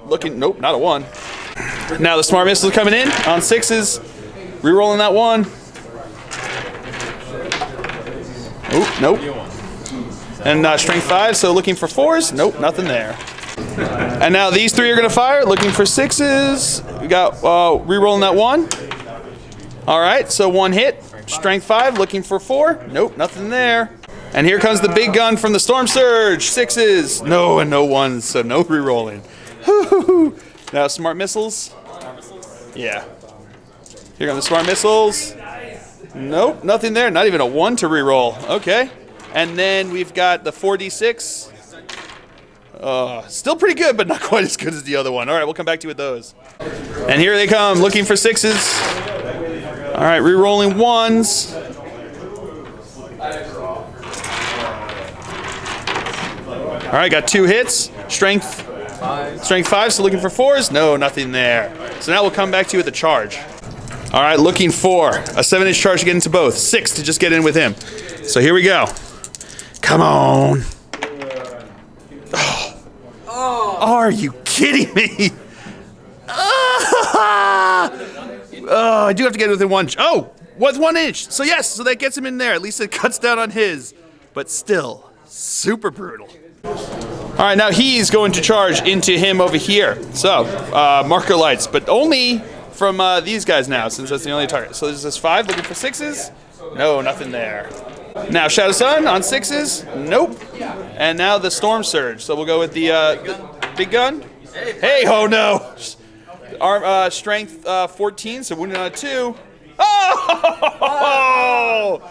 nope, not a 1. Now the smart missiles are coming in on 6s. Re-rolling that 1. Oh, nope. And strength 5, so looking for 4s. Nope, nothing there. And now these 3 are going to fire, looking for 6s. We got re-rolling that 1. All right, so 1 hit. Strength 5, looking for 4. Nope, nothing there. And here comes the big gun from the Storm Surge. 6s. No, and no 1s, so no re-rolling. Now smart missiles. Yeah. Here come the smart missiles. Nope, nothing there. Not even a 1 to re-roll. Okay. And then we've got the 4d6. Still pretty good, but not quite as good as the other one. All right, we'll come back to you with those. And here they come, looking for 6s. All right, re-rolling 1s. All right, got 2 hits. Strength 5, so looking for 4s. No, nothing there. So now we'll come back to you with the charge. All right, looking for a 7-inch charge to get into both. 6 to just get in with him. So here we go. Come on. Oh. Are you kidding me? Oh, I do have to get within 1 inch. Oh, what's 1 inch? So yes, so that gets him in there. At least it cuts down on his, but still super brutal. All right, now he's going to charge into him over here. So marker lights, but only from these guys now, since that's the only target. So there's this 5 looking for 6s. No, nothing there. Now Shadow Sun on 6s. Nope. And now the Storm Surge. So we'll go with the big gun. Hey, oh no. Arm strength 14, so wounded on a 2. Oh!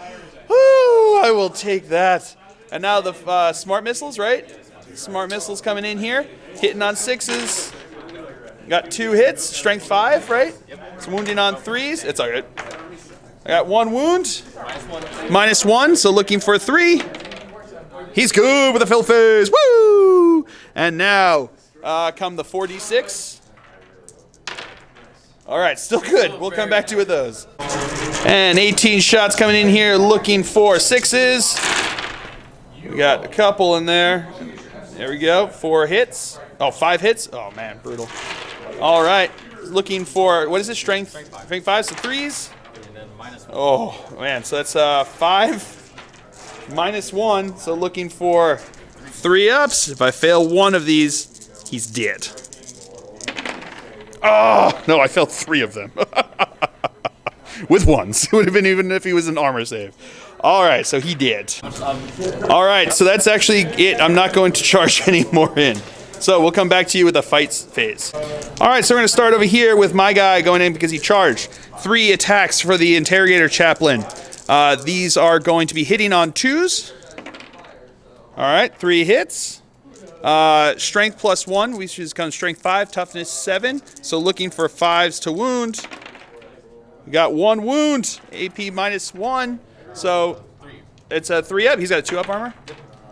Woo, I will take that. And now the smart missiles, right? Smart missiles coming in here, hitting on 6s. Got 2 hits, strength 5, right? So wounding on 3s. It's all good. I got 1 wound. -1, so looking for 3. He's good with a fill phase. Woo! And now come the 4d6. All right, still good. We'll come back to you with those. And 18 shots coming in here, looking for 6s. We got a couple in there. There we go. 4 hits. Oh, 5 hits. Oh man, brutal. All right, looking for, what is it? Strength 5, so 3s. Oh man, so that's 5 -1. So looking for 3 ups. If I fail one of these, he's dead. Oh no, I failed 3 of them. With 1s. It would have been even if he was an armor save. All right, so he did. All right, so that's actually it. I'm not going to charge any more in. So we'll come back to you with the fights phase. All right, so we're going to start over here with my guy going in because he charged. 3 attacks for the interrogator chaplain. These are going to be hitting on 2s. All right, 3 hits. Strength +1, which is kind of strength 5, toughness 7. So looking for 5s to wound. We got 1 wound, AP -1. So it's a 3 up. He's got a 2 up armor.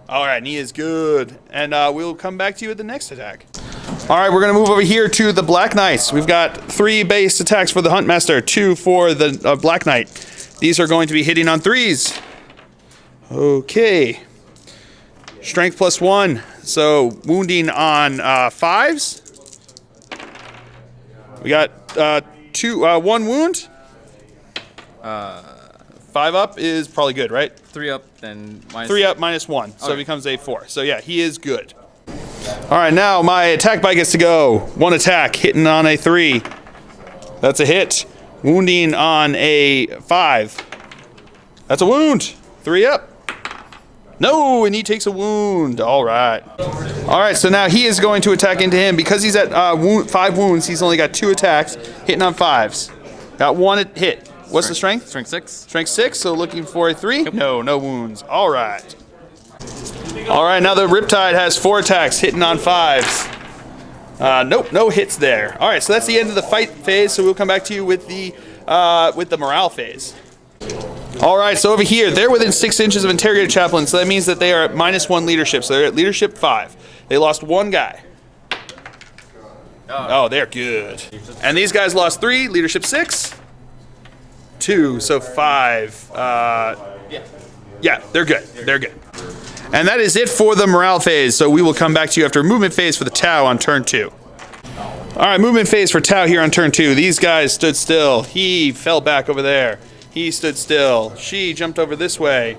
All right, and he is good. And we'll come back to you with the next attack. All right, we're going to move over here to the Black Knights. We've got 3 base attacks for the Huntmaster, 2 for the Black Knight. These are going to be hitting on 3s. Okay. Strength +1. So wounding on 5s. We got 1 wound. 5 up is probably good, right? 3 up, then minus 3 up -1, so Okay. it becomes a 4. So yeah, he is good. All right, now my attack bite gets to go. 1 attack, hitting on a 3. That's a hit. Wounding on a 5. That's a wound. 3 up. No, and he takes a wound. All right. All right, so now he is going to attack into him. Because he's at 5 wounds, he's only got 2 attacks, hitting on 5s. Got 1 hit. What's the strength? Strength 6. Strength 6, so looking for a 3? No, no wounds. All right. All right, now the Riptide has 4 attacks, hitting on 5s. Nope, no hits there. All right, so that's the end of the fight phase, so we'll come back to you with the morale phase. All right, so over here, they're within 6 inches of Interrogator Chaplain, so that means that they are at -1 leadership, so they're at leadership 5. They lost 1 guy. Oh, they're good. And these guys lost 3, leadership 6. 2, so 5. Yeah, they're good. They're good. And that is it for the morale phase. So we will come back to you after movement phase for the Tau on turn 2. All right, movement phase for Tau here on turn 2. These guys stood still. He fell back over there. He stood still. She jumped over this way.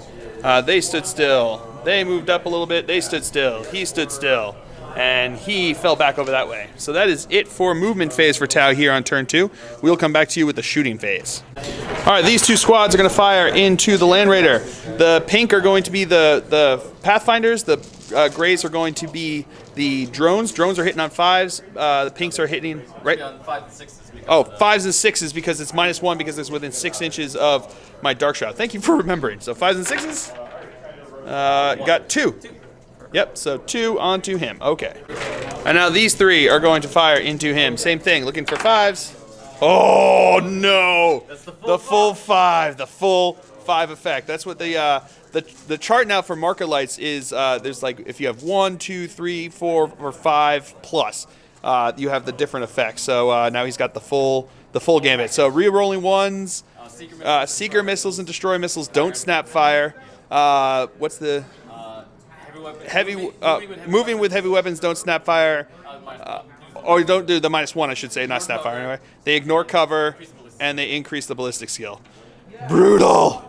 They stood still. They moved up a little bit. They stood still. He stood still. And he fell back over that way. So that is it for movement phase for Tau here on turn 2. We'll come back to you with the shooting phase. All right, these 2 squads are going to fire into the Land Raider. The pink are going to be the Pathfinders. The grays are going to be the drones. Drones are hitting on 5s. The pinks are hitting, right? On 5 and 6s. Oh, 5s and 6s because it's -1 because it's within 6 inches of my Dark Shroud. Thank you for remembering. So 5s and 6s. Got 2. Yep, so 2 onto him. Okay. And now these 3 are going to fire into him. Same thing, looking for 5s. Oh, no. That's the full 5. The full 5 effect. That's what the chart now for marker lights is. There's like, if you have 1, 2, 3, 4, or 5 plus, you have the different effects. So now he's got the full gambit. So re-rolling 1s, Seeker missiles and Destroy missiles don't snap fire. What's the... moving with heavy weapons don't snap fire, or don't do the -1, I should say, not snap fire anyway. They ignore cover and they increase the ballistic skill. Brutal.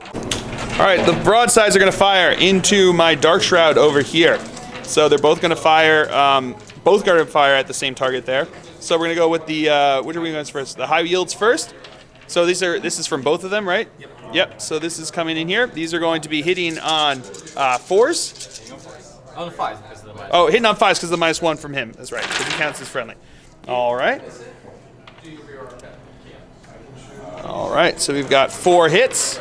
All right, the broadsides are going to fire into my Dark Shroud over here. So they're both going to fire. Both going to fire at the same target there. So we're going to go with the which are we going first? The high yields first. So this is from both of them, right? Yep. So this is coming in here. These are going to be hitting on 4s. On the 5s because of the minus. Oh, hitting on 5s because of the -1 from him. That's right, because he counts as friendly. All right. All right, so we've got 4 hits.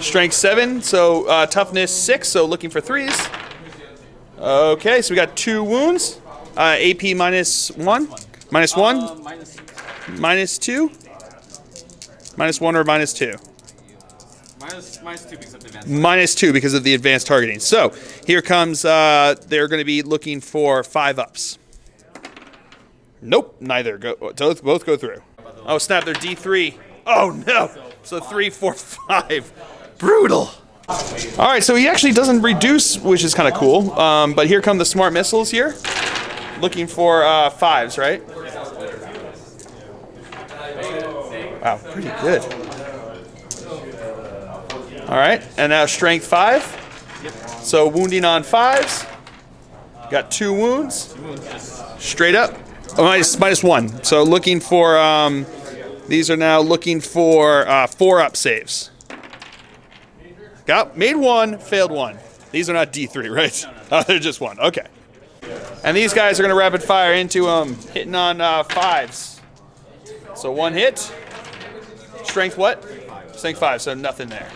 Strength 7, so toughness 6, so looking for 3s. Okay, so we got 2 wounds. AP -1? -1? -2? -1 or -2? -2 because of the advanced. -2 because of the advanced targeting. So here comes, they're going to be looking for 5 ups. Nope, neither. Both go through. Oh, snap, they're D3. Oh, no. So 3, 4, 5. Brutal. All right, so he actually doesn't reduce, which is kind of cool. But here come the smart missiles here. Looking for 5s, right? Wow, pretty good. All right, and now strength 5. So wounding on 5s. Got 2 wounds. Straight up. Oh, -1. So looking for, these are now looking for 4 up saves. Made 1, failed 1. These are not D3, right? Oh, they're just 1. Okay. And these guys are going to rapid fire into him, hitting on 5s. So 1 hit. Strength what? Strength 5, so nothing there.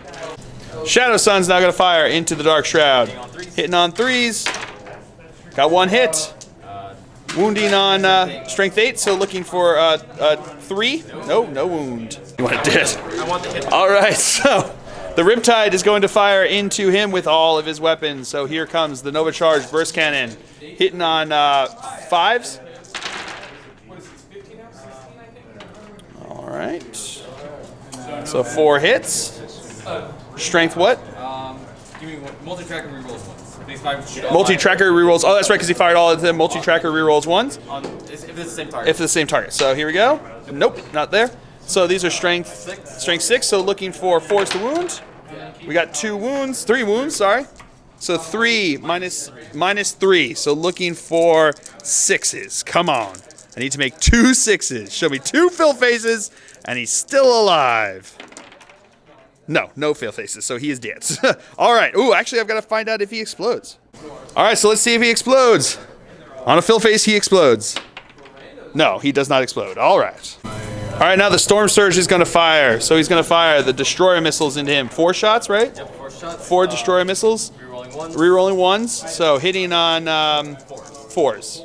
Shadow Sun's now going to fire into the Dark Shroud. Hitting on 3s. Got 1 hit. Wounding on strength 8, so looking for 3. No wound. You want it dead. I want the hit. All right, so the Riptide is going to fire into him with all of his weapons. So here comes the Nova Charge Burst Cannon. Hitting on 5s. All right. So 4 hits. Strength what? Give me multi-tracker rerolls once. These 5 should all Multi-tracker rerolls. Oh, that's right, because he fired all of them. Multi-tracker rerolls ones. if it's the same target. If it's the same target. So here we go. Nope, not there. So these are strength 6. So looking for 4s to wound. We got 3 wounds, sorry. So 3 minus 3. So looking for 6s. Come on. I need to make 2 6s. Show me 2 fill faces, and he's still alive. No fail faces, so he is dead. All right. Ooh, actually, I've got to find out if he explodes. All right, so let's see if he explodes. On a fill face, he explodes. No, he does not explode. All right. All right, now the Storm Surge is going to fire. So he's going to fire the Destroyer missiles into him. 4 shots, right? Yep, 4 shots. 4 Destroyer missiles. Rerolling 1s. Rerolling 1s. So hitting on 4s.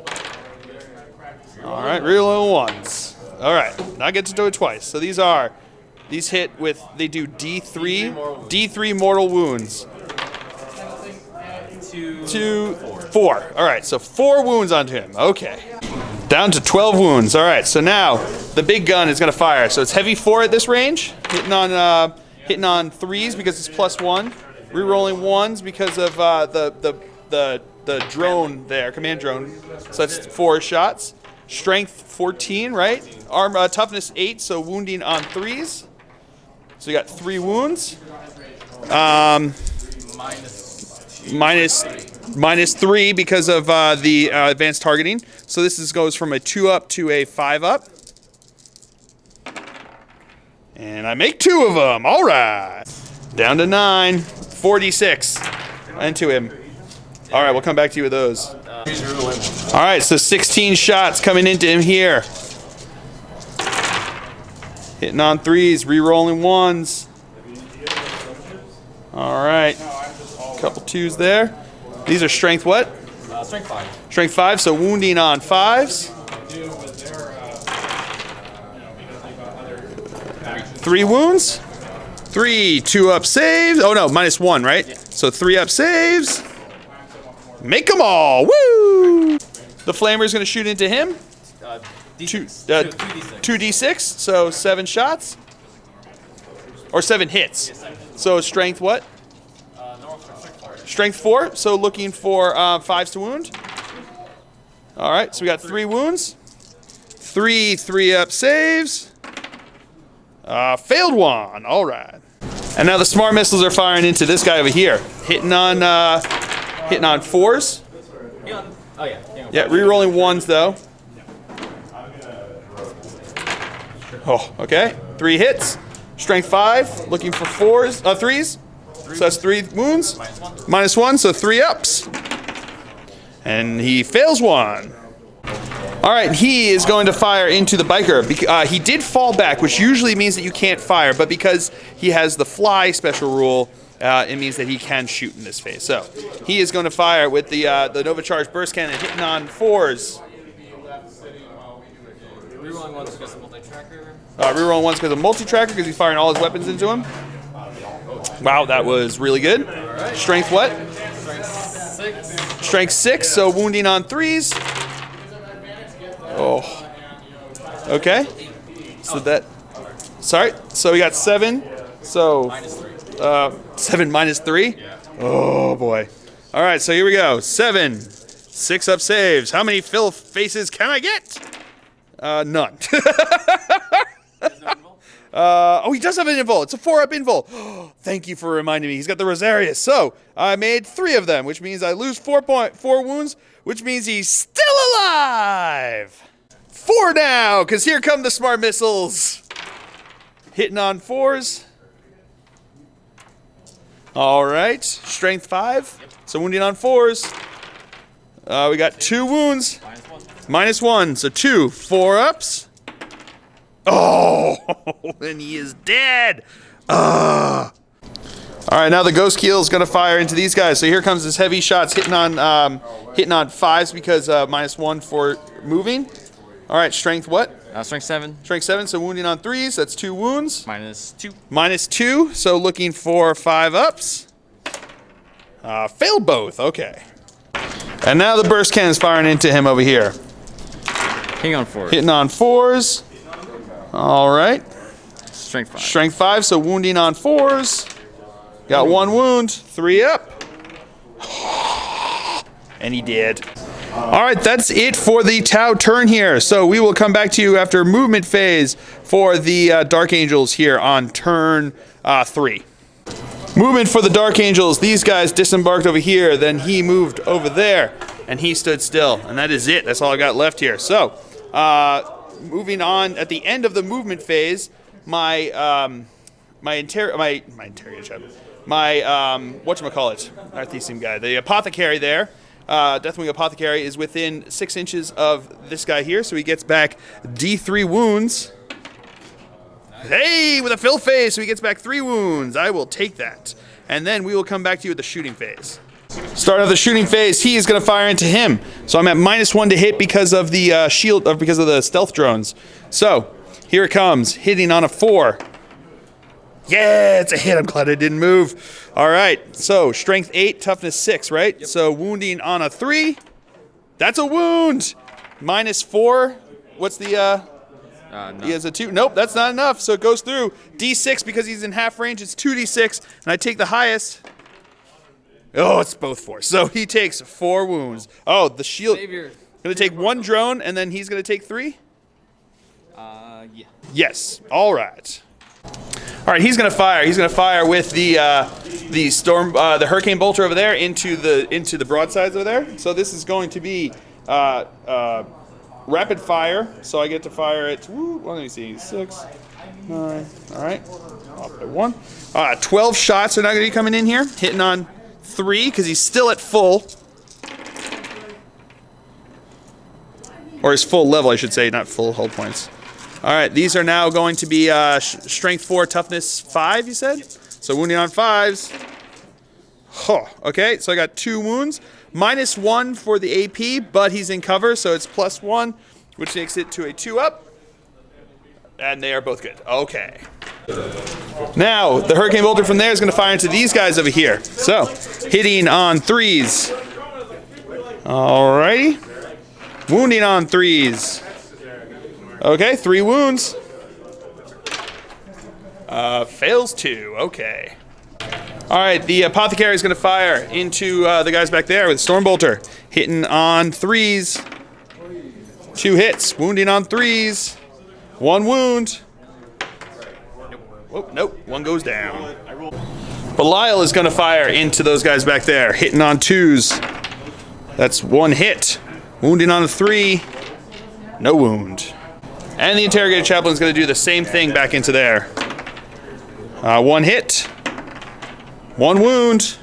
All right, rerolling 1s. All right, now I get to do it twice. So these hit with, they do D3 mortal wounds. 2, 4. All right, so 4 wounds onto him. Okay. Down to 12 wounds. All right, so now the big gun is going to fire. So it's heavy 4 at this range, hitting on 3s because it's +1, rerolling 1s because of the drone there, command drone. So that's 4 shots. Strength 14, right? Toughness 8, so wounding on 3s. So you got 3 wounds. Minus 3 because of the advanced targeting. So this goes from a 2 up to a 5 up. And I make 2 of them. All right. Down to 9. 46 into him. All right, we'll come back to you with those. All right, so 16 shots coming into him here. Hitting on 3s, re-rolling 1s. All right, couple 2s there. These are strength what? Strength 5. Strength 5, so wounding on 5s. 3 wounds. 3 2-up saves. Oh no, -1, right? Yeah. So 3-up saves. Make them all. Woo! The flamer is going to shoot into him. 2d6. So 7 shots. Or 7 hits. So strength what? Strength 4. So looking for 5s to wound. All right. So we got 3 wounds. 3 3-up saves. Failed 1. All right. And now the smart missiles are firing into this guy over here, hitting on 4s. Oh yeah. Yeah, re-rolling 1s though. Oh, okay. 3 hits. Strength 5. Looking for 3s. So that's 3 wounds. -1, so 3 ups. And he fails 1. All right, he is going to fire into the biker. He did fall back, which usually means that you can't fire, but because he has the fly special rule, it means that he can shoot in this phase. So he is going to fire with the Nova Charge Burst Cannon, hitting on 4s. Rerolling 1s because of multi-tracker. Rerolling 1s because of multi-tracker, because he's firing all his weapons into him. Wow, that was really good. Right. Strength what? Strength 6. Strength 6, so wounding on 3s. Oh. Okay. So that. Sorry. So we got 7. So. -3. 7 minus 3. Oh boy. All right. So here we go. 7. 6-up saves. How many fill faces can I get? None. Oh, he does have an invul. It's a 4-up invul. Thank you for reminding me. He's got the Rosarius. So I made 3 of them, which means I lose 4 wounds, which means he's still alive. 4 now, because here come the smart missiles. Hitting on 4s. All right. Strength 5. So wounding on 4s. We got 2 wounds. -1. So 2. 4-ups. Oh, and he is dead. All right, now the Ghost Keel is going to fire into these guys. So here comes his heavy shots, hitting on 5s because -1 for moving. All right, strength what? Strength 7. Strength 7, so wounding on 3s. That's 2 wounds. -2. -2, so looking for 5-ups. Failed both. Okay. And now the burst cannon is firing into him over here. Hitting on 4. Hitting on 4s. All right. Strength 5. Strength 5, so wounding on 4s. Got 1 wound. 3 up. And he did. All right, that's it for the Tau turn here. So we will come back to you after movement phase for the Dark Angels here on turn 3. Movement for the Dark Angels. These guys disembarked over here. Then he moved over there. And he stood still. And that is it. That's all I got left here. So, moving on, at the end of the movement phase, my whatchamacallit, Arthesium guy, the apothecary there, Deathwing Apothecary, is within 6 inches of this guy here, so he gets back D3 wounds. Hey, with a fill phase, so he gets back 3 wounds. I will take that. And then we will come back to you with the shooting phase. Start of the shooting phase, he is going to fire into him. So I'm at -1 to hit because of the shield, or because of the stealth drones. So, here it comes, hitting on a 4. Yeah, it's a hit. I'm glad I didn't move. All right, so strength 8, toughness 6, right? Yep. So wounding on a 3. That's a wound. -4. What's the, No. He has a 2. Nope, that's not enough. So it goes through. D6, because he's in half range, it's 2d6. And I take the highest. Oh, it's both 4. So he takes 4 wounds. Oh, the shield. Savior. Gonna take 1 drone, and then he's gonna take 3? Yeah. Yes. All right. All right, he's gonna fire. He's gonna fire with the hurricane bolter over there into the broadsides over there. So this is going to be rapid fire. So I get to fire it. Let me see. 6, 9. All right. Off by 1. 12 shots are not gonna be coming in here. Hitting on 3 because he's still at full, or his full level, I should say, not full hull points. All right, these are now going to be strength 4, toughness 5, you said? So wounding on 5s. Oh, okay, so I got 2 wounds. -1 for the AP, but he's in cover, so it's +1, which makes it to a 2 up. And they are both good. Okay. Now, the Hurricane Bolter from there is going to fire into these guys over here. So, hitting on 3s. Alrighty. Wounding on 3s. Okay, 3 wounds. Fails 2. Okay. Alright, the Apothecary is going to fire into the guys back there with Stormbolter. Hitting on 3s. 2 hits. Wounding on 3s. 1 wound. Oh, nope. 1 goes down. Belial is going to fire into those guys back there. Hitting on 2s. That's 1 hit. Wounding on a 3. No wound. And the Interrogator Chaplain is going to do the same thing back into there. 1 hit. 1 wound.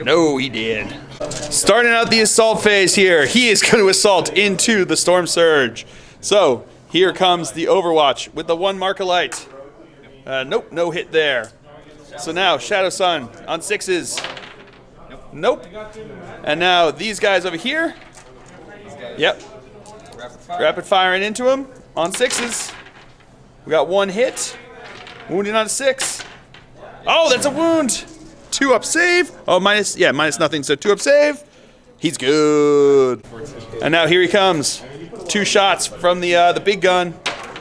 No, he did. Starting out the assault phase here, he is going to assault into the Storm Surge. So, here comes the Overwatch with the 1 Markalite. Nope, no hit there. So now, Shadow Sun on 6s. Nope. And now these guys over here. Yep. Rapid firing into him on 6s. We got 1 hit. Wounding on a 6. Oh, that's a wound. 2 up save. Oh, minus nothing. So 2 up save. He's good. And now here he comes. 2 shots from the big gun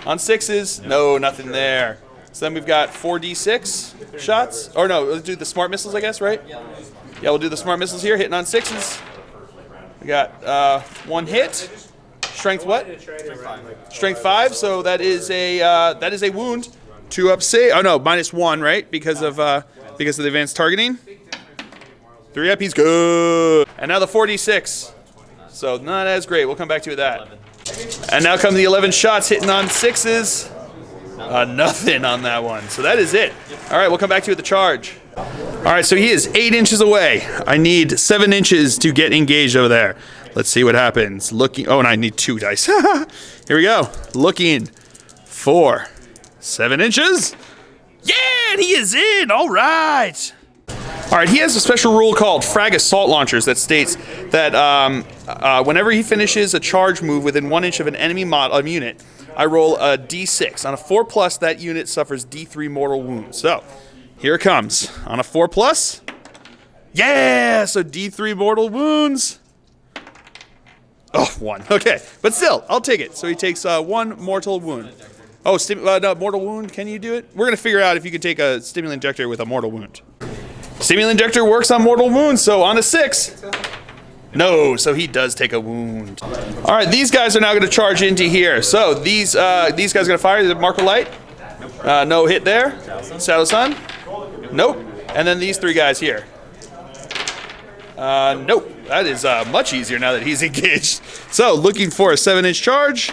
on 6s. No, nothing there. So then we've got 4d6 shots. Or no, let's do the smart missiles, I guess, right? Yeah, we'll do the smart missiles here, hitting on 6s. We got 1 hit. Strength what? Strength 5. So that is a wound. 2 up save. Oh no, -1, right? Because of the advanced targeting. 3 up, he's good. And now the 4d6. So not as great. We'll come back to you with that. And now come the 11 shots hitting on 6s. Nothing on that one. So that is it. All right, we'll come back to you with the charge. All right, so he is 8 inches away. I need 7 inches to get engaged over there. Let's see what happens. Looking. Oh, and I need 2 dice. Here we go. Looking for 7 inches. Yeah, and he is in. All right. All right, he has a special rule called Frag Assault Launchers that states that whenever he finishes a charge move within 1 inch of an enemy unit, I roll a d6. On a 4+, that unit suffers d3 mortal wounds. So, here it comes. On a 4+, yeah, so d3 mortal wounds. Oh, 1. Okay, but still, I'll take it. So he takes 1 mortal wound. Oh, no, mortal wound. Can you do it? We're gonna figure out if you can take a stimulant injector with a mortal wound. Stimulant injector works on mortal wounds, so on a 6. No, so he does take a wound. All right, these guys are now gonna charge into here. So these guys are gonna fire the marker light. No hit there. Shadow Sun. Nope. And then these 3 guys here. Nope. That is much easier now that he's engaged. So looking for a 7-inch charge.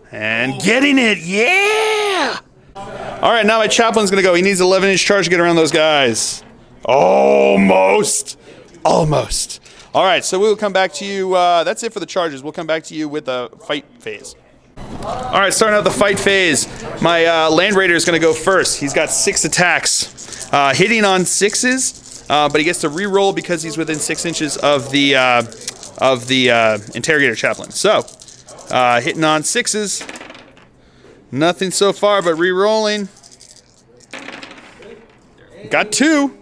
And getting it, yeah! All right, now my chaplain's gonna go. He needs 11-inch charge to get around those guys. Almost. Almost. All right, so we'll come back to you. That's it for the charges. We'll come back to you with the fight phase. All right, starting out the fight phase. My Land Raider is gonna go first. He's got 6 attacks. Hitting on 6s, but he gets to re-roll because he's within 6 inches of the Interrogator Chaplain. So, hitting on 6s. Nothing so far, but re-rolling. Got 2.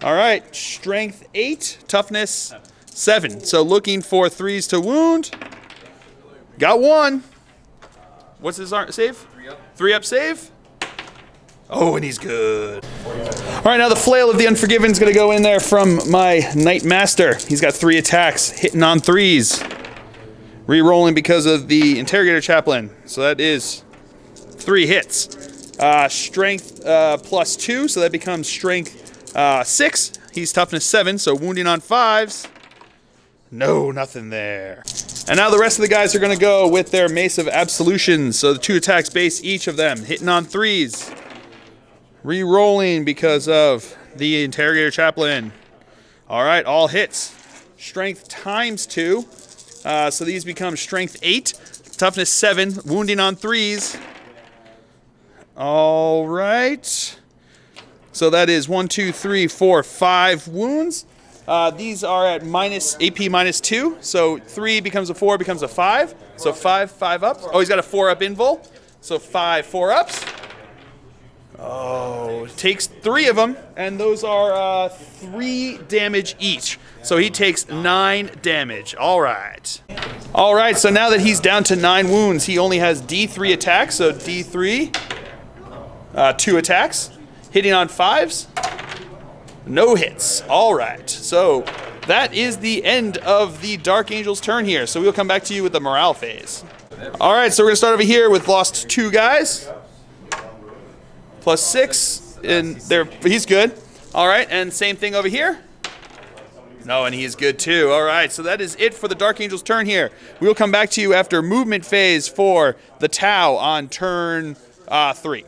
All right, strength 8, toughness 7. So looking for 3s to wound. Got 1. What's his save? 3 up save. Oh, and he's good. All right, now the Flail of the Unforgiven is going to go in there from my Knight Master. He's got 3 attacks, hitting on 3s. Re-rolling because of the Interrogator Chaplain. So that is 3 hits. Strength plus 2, so that becomes strength 6. He's toughness 7, so wounding on 5s. No, nothing there. And now the rest of the guys are going to go with their Mace of Absolution. So the 2 attacks base each of them, hitting on 3s. Re-rolling because of the Interrogator Chaplain. All right, all hits. Strength times 2. So these become strength 8, toughness 7, wounding on 3s. All right. So that is 1, 2, 3, 4, 5 wounds. These are at AP minus 2. So 3 becomes a 4, becomes a 5. So 5 ups. Oh, he's got a 4 up invul. So 5 4 ups. Oh, takes 3 of them, and those are 3 damage each. So he takes 9 damage. All right. All right, so now that he's down to 9 wounds, he only has D3 attacks. So D3, 2 attacks, hitting on 5s, no hits. All right, so that is the end of the Dark Angel's turn here. So we'll come back to you with the morale phase. All right, so we're gonna start over here with lost 2 guys. Plus 6, and he's good. All right, and same thing over here. No, and he's good too. All right, so that is it for the Dark Angel's turn here. We will come back to you after movement phase for the Tau on turn 3.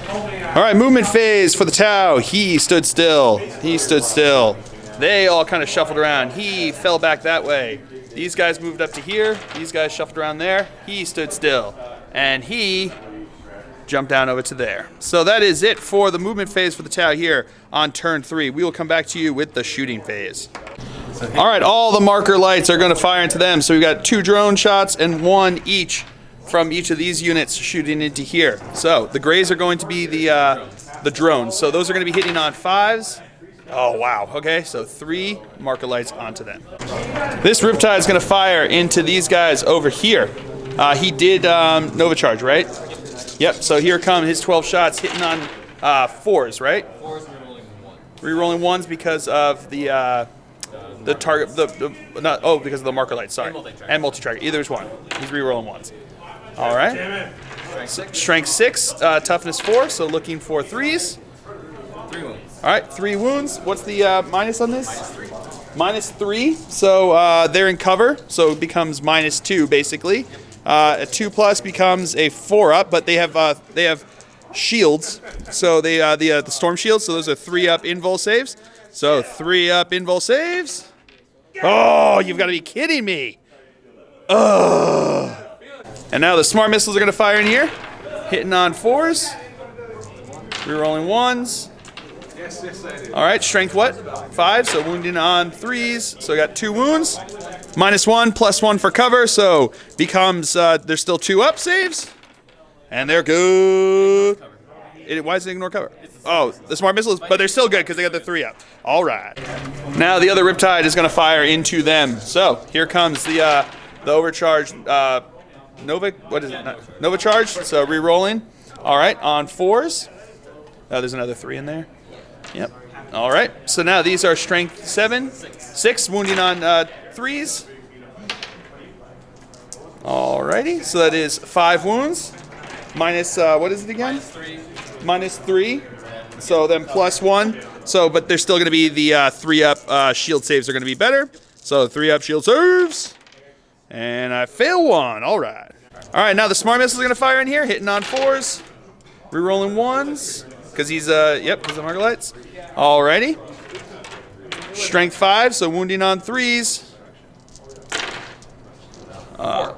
All right, movement phase for the Tau. He stood still. He stood still. They all kind of shuffled around. He fell back that way. These guys moved up to here. These guys shuffled around there. He stood still. And he jump down over to there. So that is it for the movement phase for the Tau here on turn 3. We will come back to you with the shooting phase. All right, all the marker lights are going to fire into them. So we've got 2 drone shots and 1 each from each of these units shooting into here. So the grays are going to be the drones. So those are going to be hitting on 5s. Oh, wow. Okay, so 3 marker lights onto them. This Riptide is going to fire into these guys over here. He did Nova Charge, right? Yep, so here come his 12 shots hitting on 4s, right? 4s, re-rolling 1. Re-rolling 1s because of the target, because of the marker light, sorry. And multi-tracker, either one. He's re-rolling 1s. All right. Strength 6, toughness 4, so looking for 3s. 3 wounds. All right, 3 wounds. What's the minus on this? Minus 3. -3, so they're in cover, so it becomes -2 basically. A 2+ becomes a 4 up, but they have shields, so they the storm shields. So those are 3 up invul saves. So 3 up invul saves. Oh, you've got to be kidding me! Ugh. And now the smart missiles are going to fire in here, hitting on 4s, rerolling 1s. All right, strength what? 5, so wounding on 3s. So I got 2 wounds. -1, +1 for cover, so becomes, there's still 2 up saves. And they're good. Why does it ignore cover? Oh, the smart missiles, but they're still good because they got the 3 up. All right. Now the other Riptide is going to fire into them. So here comes the overcharged what is it? Nova charge. So re-rolling. All right, on 4s. Oh, there's another 3 in there. Yep. All right. So now these are strength 7, 6 wounding on 3s. Alrighty. So that is 5 wounds. Minus what is it again? Minus 3. So then plus 1. So, but there's still going to be the 3-up shield saves are going to be better. So 3-up shield saves. And I fail 1. All right. All right, now the smart missile is going to fire in here, hitting on 4s. Rerolling 1s. Because he's, because of Margolites. Alrighty. Strength 5, so wounding on 3s.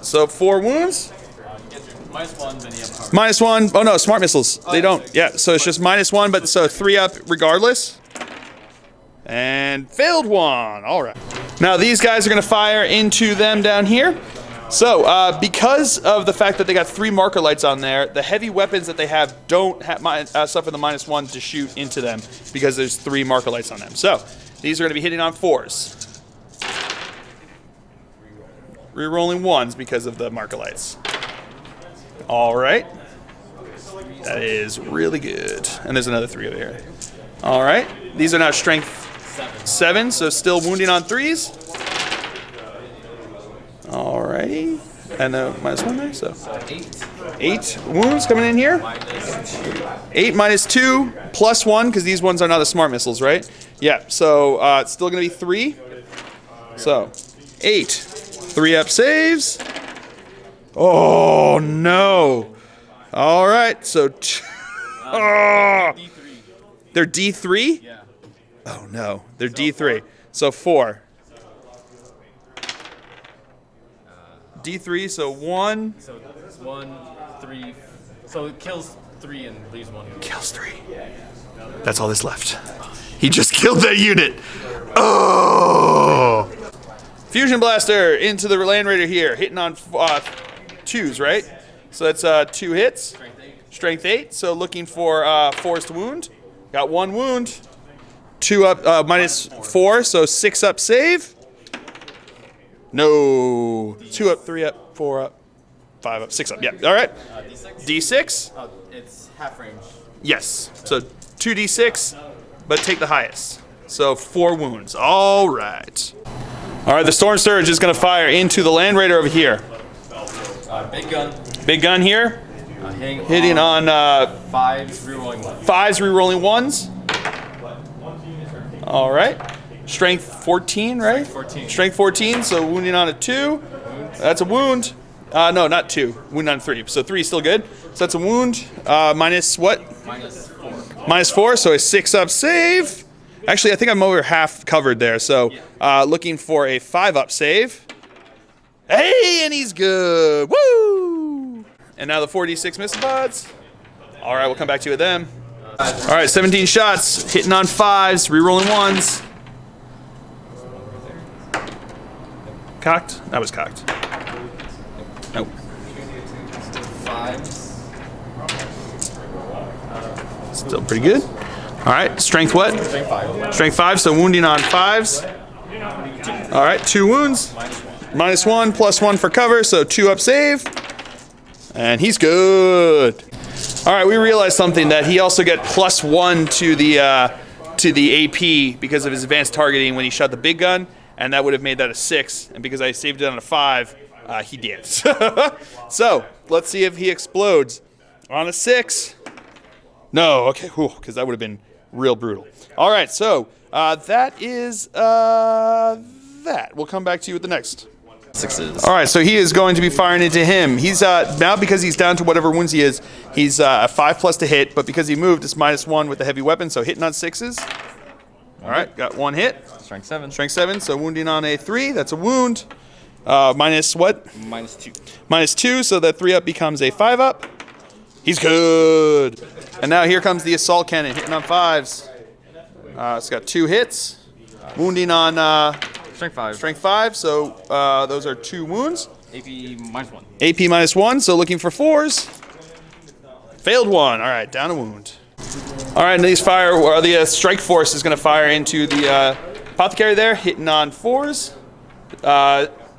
So 4 wounds. -1, then you have power. -1. Oh no, smart missiles. They don't. Yeah, so it's just -1, but so 3-up regardless. And failed 1. All right. Now these guys are going to fire into them down here. So because of the fact that they got 3 marker lights on there, the heavy weapons that they have don't have suffer the -1 to shoot into them because there's 3 marker lights on them. So these are going to be hitting on 4s. Rerolling 1s because of the marker lights. All right. That is really good. And there's another 3 over here. All right. These are now strength 7, so still wounding on 3s. All righty. And -1 there, so 8 wounds coming in here. 8 -2 plus 1 because these ones are not the smart missiles, right? Yeah. So it's still going to be 3. So 8. 3-up saves. Oh, no. All right, so... D3. They're D3? Yeah. Oh, no. They're D3. So 4. D3, so 1. So it's 1, 3. So it kills 3 and leaves 1. Kills 3. That's all that's left. He just killed that unit. Oh! Fusion Blaster into the Land Raider here, hitting on 2s, right? So that's 2 hits. Strength 8. So looking for 4s to wound. Got 1 wound. 2 up, -4, so 6-up save. No. 2 up, 3 up, 4 up, 5 up, 6 up. Yeah. All right. D6? D6. Oh, it's half range. Yes. So 2d6, but take the highest. So 4 wounds. All right. All right, the Storm Surge is going to fire into the Land Raider over here. Big gun. Big gun here. Hitting on 5s, rerolling 1. 5s, rerolling 1s. All right. Strength 14, right? 14. Strength 14, so wounding on a 2. That's a wound. No, not 2. Wound on 3. So 3 is still good. So that's a wound. Minus what? -4. -4, so a 6-up save. Actually, I think I'm over half covered there. So looking for a 5-up save. Hey, and he's good. Woo! And now the 4d6 missile pods. All right, we'll come back to you with them. All right, 17 shots. Hitting on 5s, rerolling 1s. Cocked? That was cocked. Nope. 5s. Still pretty good. All right, strength what? Strength 5. Strength 5, so wounding on 5s. All right, 2 wounds. -1, plus 1 for cover, so 2-up save. And he's good. All right, we realized something, that he also got +1 to the AP because of his advanced targeting when he shot the big gun, and that would have made that a 6. And because I saved it on a 5, he did. So let's see if he explodes on a 6. No, okay, because that would have been real brutal. All right, so that is that. We'll come back to you with the next. 6s. All right, so he is going to be firing into him. He's now, because he's down to whatever wounds he is, he's a 5+ to hit, but because he moved, it's -1 with the heavy weapon, so hitting on 6s. All right, got 1 hit. Strength 7. Strength 7, so wounding on a 3, that's a wound. Minus what? -2. -2, so that 3-up becomes a 5-up. He's good. And now here comes the Assault Cannon, hitting on 5s. It's got 2 hits. Wounding on Strength 5. strength 5, so those are 2 wounds. AP -1. AP -1, so looking for 4s. Failed 1. All right, down a wound. All right, and the Strike Force is going to fire into the Apothecary there, hitting on 4s.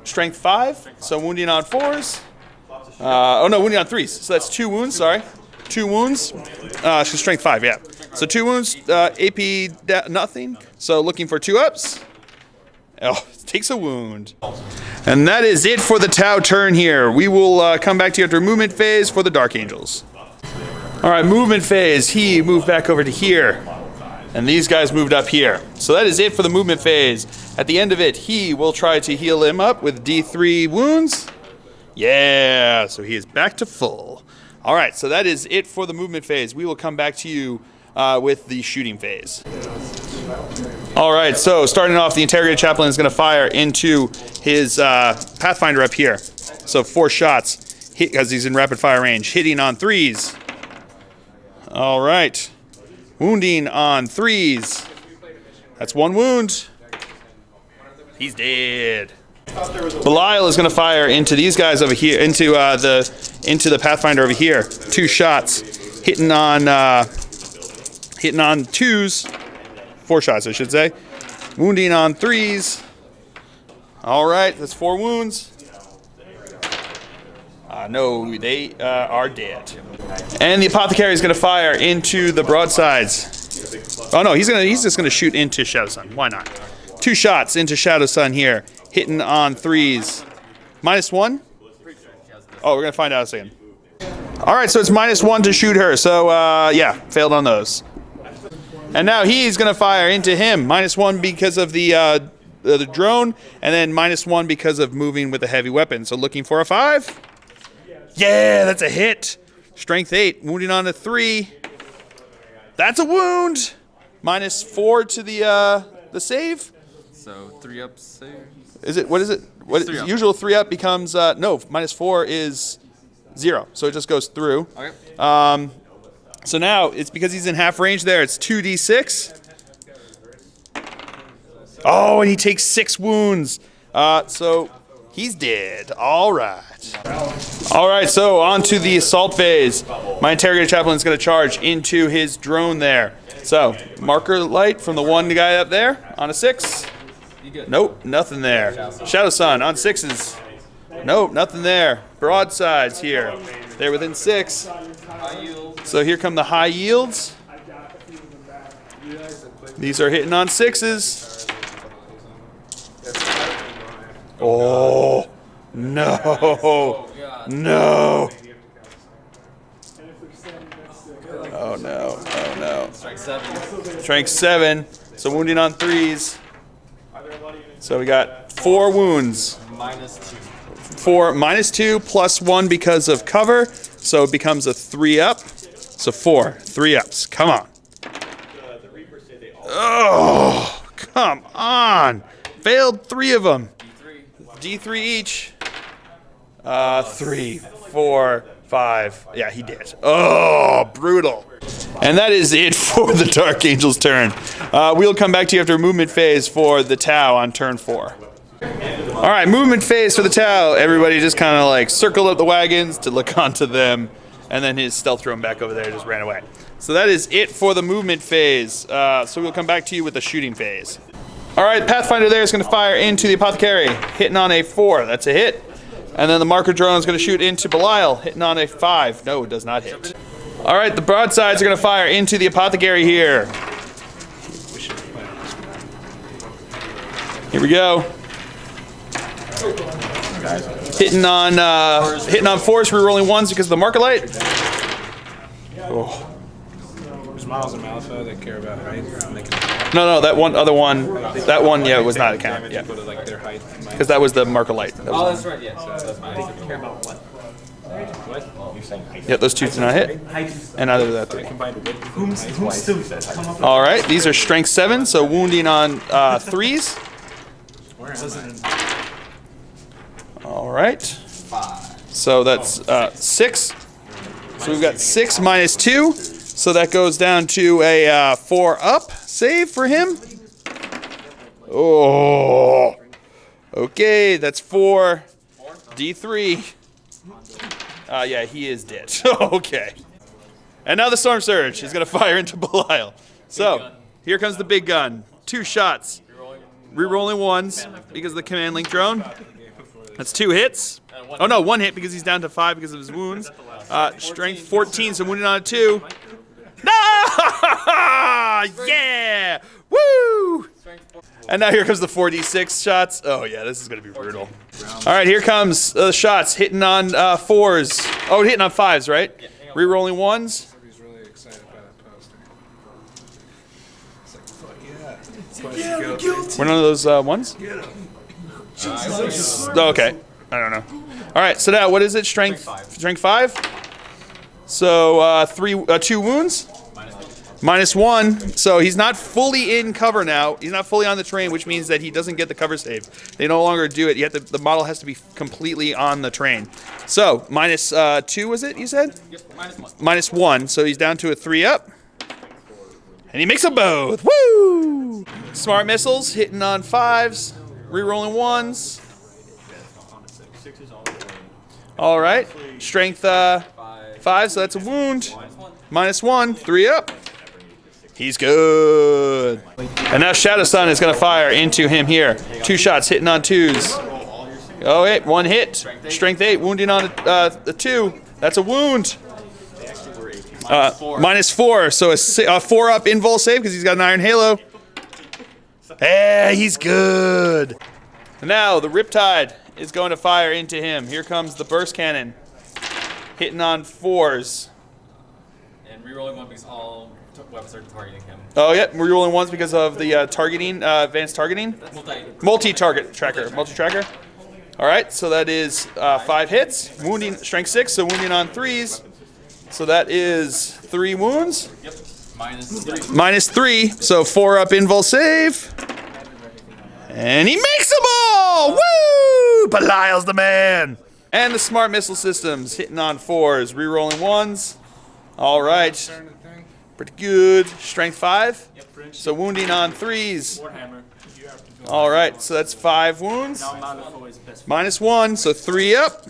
Strength 5, so wounding on 4s. Oh no, wounding on 3s. So that's 2 wounds. Sorry, 2 wounds. She's strength 5. Yeah. So 2 wounds. AP nothing. So looking for 2 ups. Oh, takes a wound. And that is it for the Tau turn here. We will come back to you after movement phase for the Dark Angels. All right, movement phase. He moved back over to here. And these guys moved up here. So that is it for the movement phase. At the end of it, he will try to heal him up with D3 wounds. Yeah, so he is back to full. All right, so that is it for the movement phase. We will come back to you with the shooting phase. All right, so starting off, the Interrogated Chaplain is going to fire into his Pathfinder up here. So 4 shots, because he's in rapid fire range, hitting on 3s. All right, wounding on 3s. That's 1 wound. He's dead. Belial is going to fire into these guys over here, into the Pathfinder over here. 2 shots, hitting on 2s. 4 shots, I should say. Wounding on 3s. All right, that's 4 wounds. No, they are dead. And the Apothecary is going to fire into the broadsides. Oh no, he's just going to shoot into Shadow Sun. Why not? 2 shots into Shadow Sun here, hitting on 3s. -1? Oh, we're going to find out in a second. All right, so it's -1 to shoot her. So, yeah, failed on those. And now he's going to fire into him. -1 because of the drone, and then -1 because of moving with a heavy weapon. So looking for a 5. Yeah, that's a hit. Strength 8, wounding on a 3. That's a wound. -4 to the save. So 3 up save. Is it? What is it? What It's 3 up. usual 3 up becomes no. -4 is 0, so it just goes through. Okay. So now it's because he's in half range there. It's 2d6. Oh, and he takes 6 wounds. So he's dead. All right. All right, so on to the assault phase. My Interrogated Chaplain is going to charge into his drone there. So marker light from the one guy up there on a 6. You good? Nope, nothing there. Shadow Sun on 6s. Nope, nothing there. Broadsides here. They're within 6. High yield. So here come the high yields. These are hitting on 6s. Oh, no. No. Oh, no. Oh, no. Strike 7. Strength 7. So wounding on 3s. So we got 4 wounds. -2. 4 -2 plus 1 because of cover. So it becomes a 3 up. So 4. 3 ups. Come on. Oh, come on. Failed 3 of them. D3 each. 3, 4, 5. Yeah, he did. Oh, brutal. And that is it for the Dark Angel's turn. We'll come back to you after a movement phase for the Tau on turn 4. All right, movement phase for the Tau. Everybody just kind of like circled up the wagons to look onto them, and then his stealth drone back over there just ran away. So that is it for the movement phase. So we'll come back to you with the shooting phase. All right, Pathfinder there is going to fire into the Apothecary, hitting on a 4. That's a hit. And then the marker drone is going to shoot into Belial, hitting on a 5. No, it does not hit. All right, the broadsides are going to fire into the Apothecary here. Here we go. Hitting on 4s, re-rolling 1s because of the marker light. Oh. There's Miles and Malifaux that care about height. And they can No, that one, yeah, was not a count. Yeah, put like their height. because that was the marker light. That was Oh, that's right. Yeah. That's fine. yeah, those 2 did not hit, and neither did that 3. Combined with All right, these are strength 7, so wounding on 3s. All right. So that's 6. So we've got 6 -2. So that goes down to a 4 up save for him. Oh. Okay, that's 4. D3. Yeah, he is dead. Okay. And now the Storm Surge is going to fire into Belial. So here comes the big gun. 2 shots. Rerolling 1s because of the command link drone. That's 2 hits. And Oh no, 1 hit because he's down to 5 because of his wounds. Strength 14, so wounded on a 2. No! Yeah! Woo! And now here comes the 4d6 shots. Oh yeah, this is gonna be brutal. All right, here comes the shots hitting on 4s. Oh, hitting on 5s, right? Rerolling 1s. He's really excited by that poster. It's like, fuck yeah. One of those ones? Oh, okay. I don't know. All right, so now what is it? Strength 5. So 2 wounds. -1. So he's not fully in cover now. He's not fully on the train, which means that he doesn't get the cover save. They no longer do it. Yet the model has to be completely on the train. So -2 was it? You said? Yep, -1. -1. So he's down to a 3 up. And he makes them both. Woo! Smart missiles hitting on 5s, rerolling 1s. All right. Strength 5, so that's a wound. -1, 3 up. He's good. And now Shadow Sun is going to fire into him here. 2 shots hitting on 2s. Oh, wait, 1 hit. Strength 8, wounding on a 2. That's a wound. -4, so a 4 up invul save because he's got an Iron Halo. Hey, he's good. And now the Riptide is going to fire into him. Here comes the Burst Cannon. Hitting on 4s. And rerolling 1 because all weapons are targeting him. Oh, yeah, we're rolling 1s because of the targeting, advanced targeting. Multi-target tracker, multi-tracker. All right, so that is 5 hits. Wounding, strength 6, so wounding on 3s. So that is 3 wounds. Yep. -3. -3, so 4 up invul save. And he makes them all! Woo! Belial's the man! And the Smart Missile Systems hitting on 4s, rerolling 1s. All right. Pretty good. Strength 5. So wounding on 3s. All right, so that's 5 wounds. -1, so 3 up.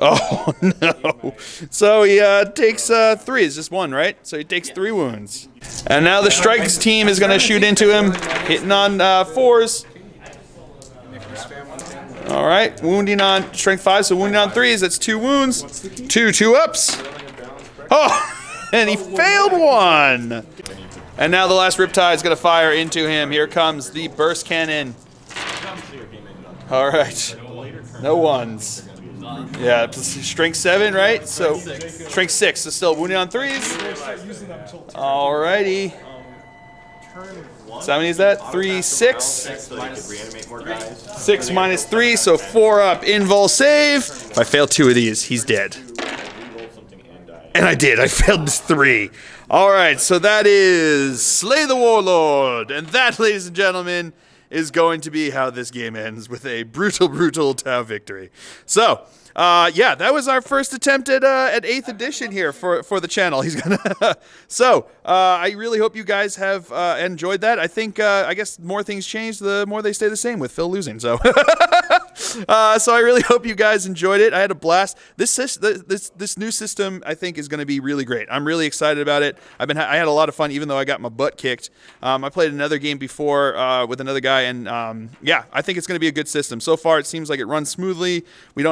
Oh no! So he takes 3. It's just 1, right? So he takes 3 wounds. And now the Strikes team is going to shoot into him, hitting on 4s. All right, wounding on strength 5, so wounding on 3s. That's 2 wounds. 2 ups. Oh, and he failed 1. And now the last Riptide is going to fire into him. Here comes the Burst Cannon. All right, no 1s. Yeah, strength 7, right? So strength 6, so still wounded on 3s. Alrighty. So how many is that? 3, 6. 6 -3, so 4 up invul save. If I fail 2 of these, he's dead. And I did. I failed 3. All right, so that is Slay the Warlord. And that, ladies and gentlemen, is going to be how this game ends, with a brutal, brutal Tau victory. So, yeah, that was our first attempt at 8th edition here for the channel. He's gonna. So, I really hope you guys have enjoyed that. I think, I guess, more things change, the more they stay the same with Phil losing. So, so I really hope you guys enjoyed it. I had a blast. This new system, I think, is going to be really great. I'm really excited about it. I had a lot of fun, even though I got my butt kicked. I played another game before with another guy, and yeah, I think it's going to be a good system. So far, it seems like it runs smoothly. We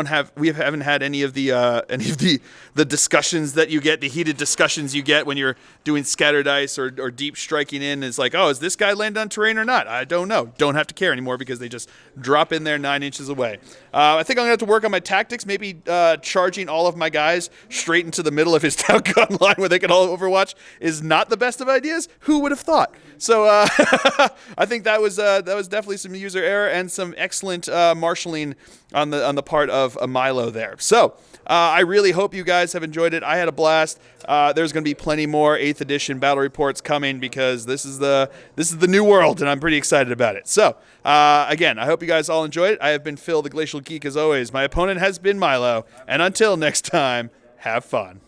haven't had any of the discussions that you get, the heated discussions you get when you're doing scatter dice or deep striking in. It's like, oh, is this guy landing on terrain or not? I don't know. Don't have to care anymore because they just drop in there 9 inches away. I think I'm gonna have to work on my tactics. Maybe charging all of my guys straight into the middle of his town gun line where they can all overwatch is not the best of ideas. Who would have thought? So I think that was definitely some user error and some excellent marshalling on the part of Milo there. So I really hope you guys have enjoyed it. I had a blast. There's going to be plenty more 8th edition battle reports coming because this is the new world, and I'm pretty excited about it. So again, I hope you guys all enjoyed it. I have been Phil, the Glacial Geek, as always. My opponent has been Milo, and until next time, have fun.